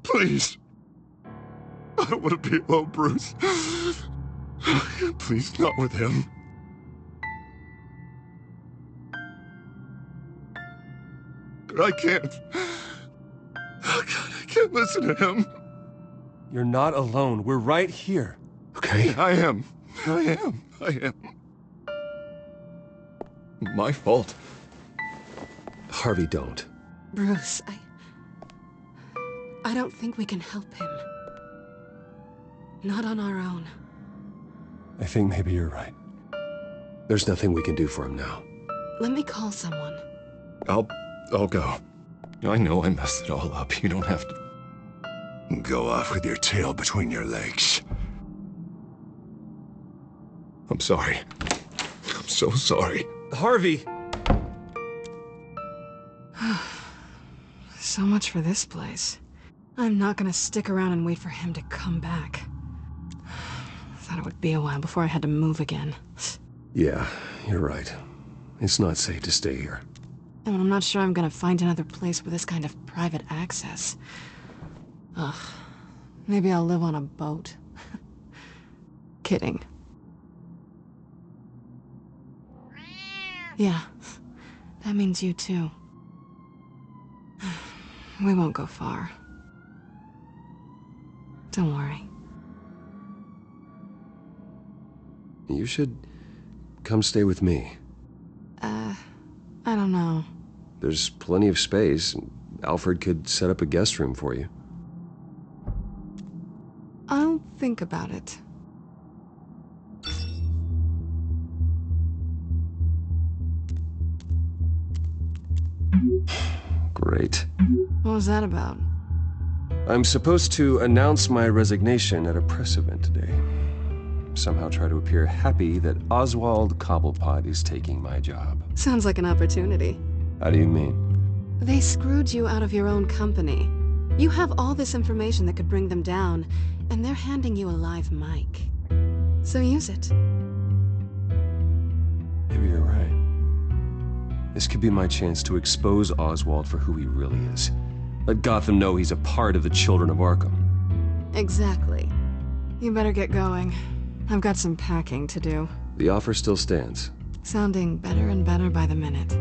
Please. I don't want to be alone, Bruce. Please, not with him. But I can't. Oh, God, I can't listen to him. You're not alone. We're right here. Okay? I am. My fault. Harvey, don't. Bruce, I don't think we can help him. Not on our own. I think maybe you're right. There's nothing we can do for him now. Let me call someone. I'll go. I know I messed it all up. You don't have to... Go off with your tail between your legs. I'm sorry. I'm so sorry. Harvey! So much for this place. I'm not gonna stick around and wait for him to come back. Thought it would be a while before I had to move again. Yeah, you're right. It's not safe to stay here. And I'm not sure I'm gonna find another place with this kind of private access. Ugh. Maybe I'll live on a boat. Kidding. Yeah. That means you too. We won't go far. Don't worry. You should come stay with me. I don't know. There's plenty of space. Alfred could set up a guest room for you. I'll think about it. Great. What was that about? I'm supposed to announce my resignation at a press event today. Somehow try to appear happy that Oswald Cobblepot is taking my job. Sounds like an opportunity. How do you mean? They screwed you out of your own company. You have all this information that could bring them down, and they're handing you a live mic. So use it. Maybe you're right. This could be my chance to expose Oswald for who he really is. Let Gotham know he's a part of the Children of Arkham. Exactly. You better get going. I've got some packing to do. The offer still stands. Sounding better and better by the minute.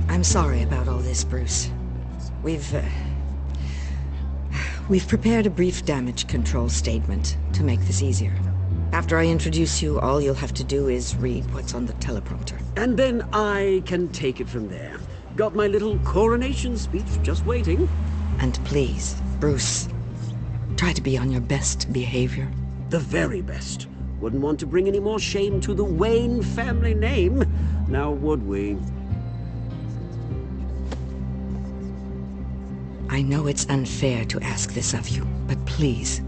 I'm sorry about all this, Bruce. We've prepared a brief damage control statement to make this easier. After I introduce you, all you'll have to do is read what's on the teleprompter. And then I can take it from there. Got my little coronation speech just waiting. And please, Bruce, try to be on your best behavior. The very best. Wouldn't want to bring any more shame to the Wayne family name, now would we? I know it's unfair to ask this of you, but please.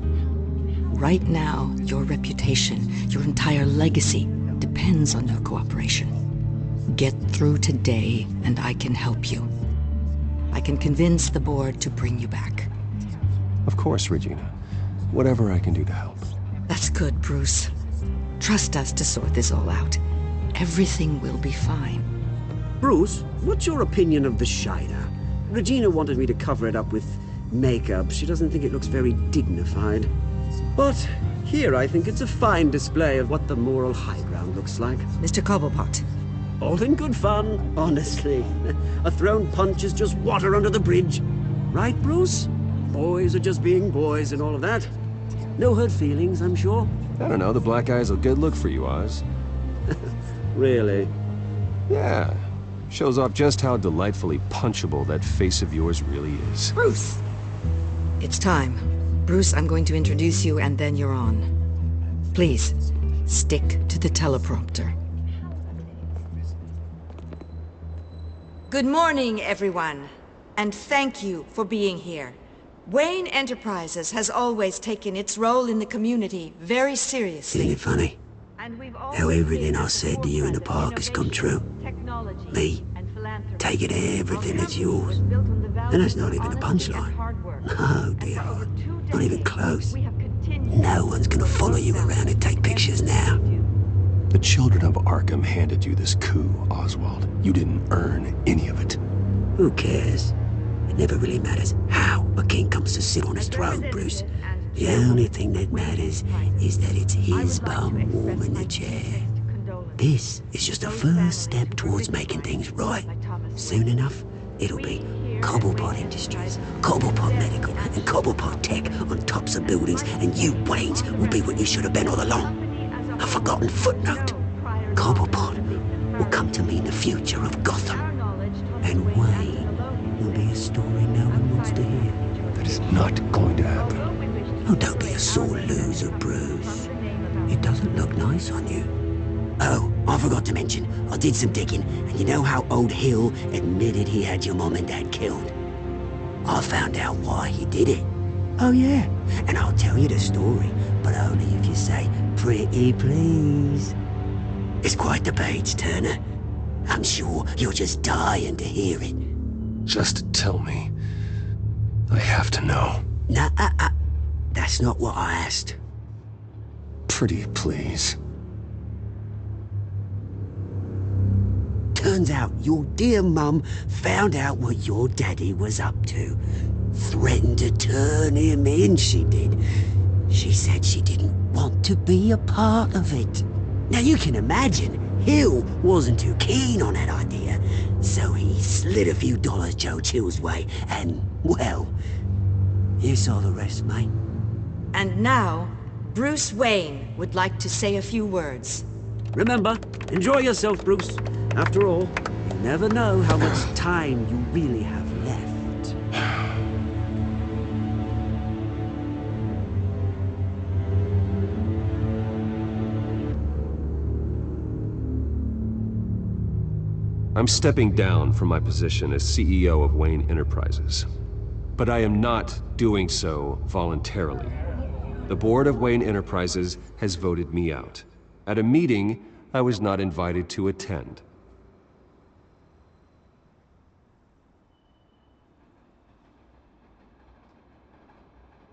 Right now, your reputation, your entire legacy, depends on your cooperation. Get through today, and I can help you. I can convince the board to bring you back. Of course, Regina. Whatever I can do to help. That's good, Bruce. Trust us to sort this all out. Everything will be fine. Bruce, what's your opinion of the Shiner? Regina wanted me to cover it up with makeup. She doesn't think it looks very dignified. But here I think it's a fine display of what the moral high ground looks like. Mr. Cobblepot. All in good fun, honestly. A thrown punch is just water under the bridge. Right, Bruce? Boys are just being boys and all of that. No hurt feelings, I'm sure. I don't know, the black eye's a good look for you, Oz. Really? Yeah. Shows off just how delightfully punchable that face of yours really is. Bruce! It's time. Bruce, I'm going to introduce you and then you're on. Please, stick to the teleprompter. Good morning, everyone. And thank you for being here. Wayne Enterprises has always taken its role in the community very seriously. Isn't it funny? How everything I said to you in the park has come true. Me, taking everything that's yours. And that's not even a punchline. No, dear heart. Not even close. No one's gonna follow you around and take pictures now. The Children of Arkham handed you this coup, Oswald. You didn't earn any of it. Who cares? It never really matters how a king comes to sit on his throne, Bruce. The only thing that matters is that it's his bum warm in the chair. This is just a first step towards making things right. Soon enough, it'll be Cobblepot Industries, Cobblepot Medical, and Cobblepot Tech on tops of buildings, and you, Waynes, will be what you should have been all along. A forgotten footnote. Cobblepot will come to mean the future of Gotham. And Wayne will be a story no one wants to hear. That is not going to happen. Oh, don't be a sore loser, Bruce. It doesn't look nice on you. Oh, I forgot to mention, I did some digging, and you know how old Hill admitted he had your mom and dad killed? I found out why he did it. Oh yeah, and I'll tell you the story, but only if you say, pretty please. It's quite the page, Turner. I'm sure you're just dying to hear it. Just tell me. I have to know. Nah, that's not what I asked. Pretty please. Turns out your dear mum found out what your daddy was up to. Threatened to turn him in, she did. She said she didn't want to be a part of it. Now you can imagine, Hill wasn't too keen on that idea, so he slid a few dollars Joe Chill's way, and, well, you saw the rest, mate. And now, Bruce Wayne would like to say a few words. Remember, enjoy yourself, Bruce. After all, you never know how much time you really have left. I'm stepping down from my position as CEO of Wayne Enterprises. But I am not doing so voluntarily. The board of Wayne Enterprises has voted me out. At a meeting I was not invited to attend.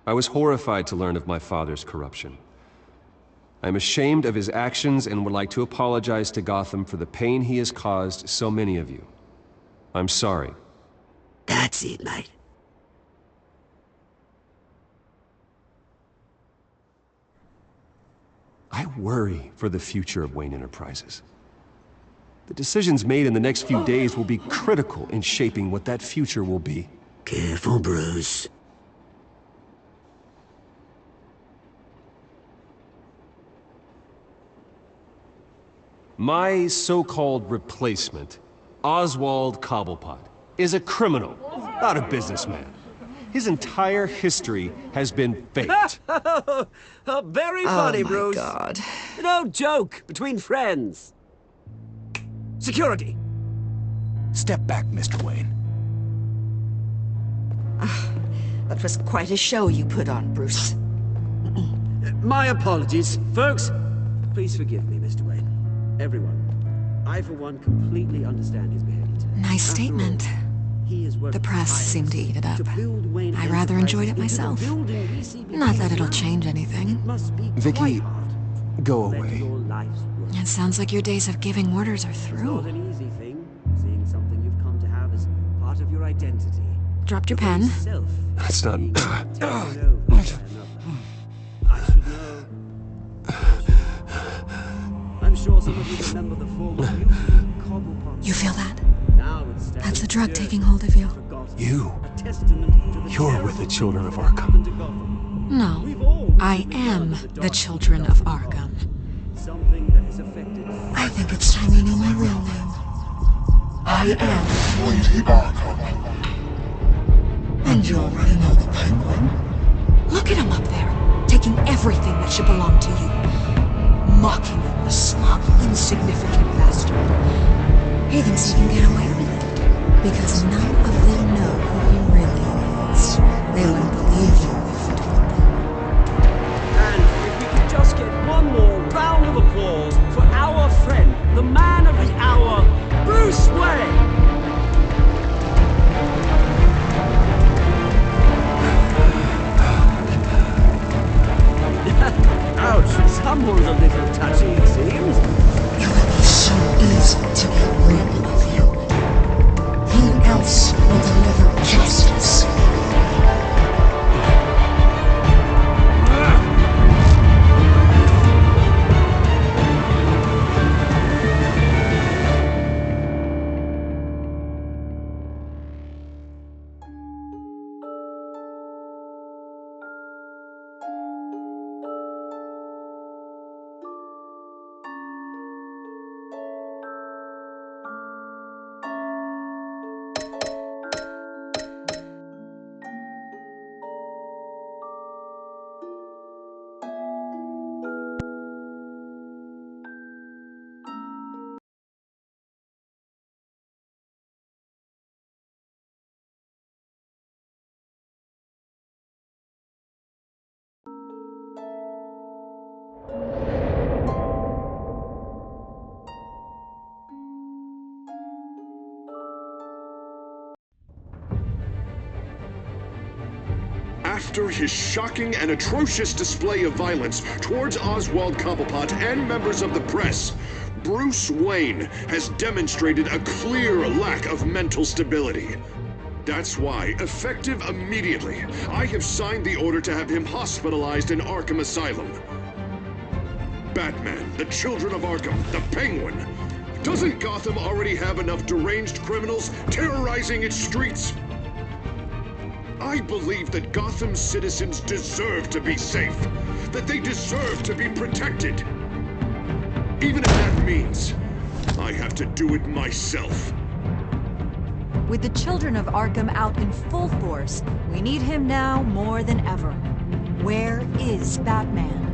I was horrified to learn of my father's corruption. I'm ashamed of his actions and would like to apologize to Gotham for the pain he has caused so many of you. I'm sorry. That's it, mate. I worry for the future of Wayne Enterprises. The decisions made in the next few days will be critical in shaping what that future will be. Careful, Bruce. My so-called replacement, Oswald Cobblepot, is a criminal, not a businessman. His entire history has been faked. Very funny, Bruce. Oh my God. No joke between friends. Security. Step back, Mr. Wayne. That was quite a show you put on, Bruce. My apologies. Folks, please forgive me, Mr. Wayne. Everyone. I, for one, completely understand his behavior today. Nice statement. The press seemed to eat it up. I rather enjoyed it myself. Not that it'll change anything. Vicky, go away. It sounds like your days of giving orders are through. It's not an easy thing, seeing something you've come to have as part of your identity. Dropped your pen? That's not... I should know. I'm sure some of you remember the former Cobblepot. You feel that? Now it's That's the drug taking hold of you. You're with the children of Arkham. No, I am the children of Arkham. I think it's time you knew my real name. I am Lady Arkham. And you already know the Penguin. Look at him up there, taking everything that should belong to you. Mocking you, a smug, insignificant bastard. He thinks he can get away with it, because none of them know who he really is. They wouldn't believe you if you told them. And if we could just get one more round of applause for our friend, the man of the hour, Bruce Wayne! Ouch, someone's a little touchy, it seems. It would be so easy to get rid of you. Who else will deliver justice? After his shocking and atrocious display of violence towards Oswald Cobblepot and members of the press, Bruce Wayne has demonstrated a clear lack of mental stability. That's why, effective immediately, I have signed the order to have him hospitalized in Arkham Asylum. Batman, the Children of Arkham, the Penguin. Doesn't Gotham already have enough deranged criminals terrorizing its streets? I believe that Gotham's citizens deserve to be safe, that they deserve to be protected. Even if that means I have to do it myself. With the Children of Arkham out in full force, we need him now more than ever. Where is Batman?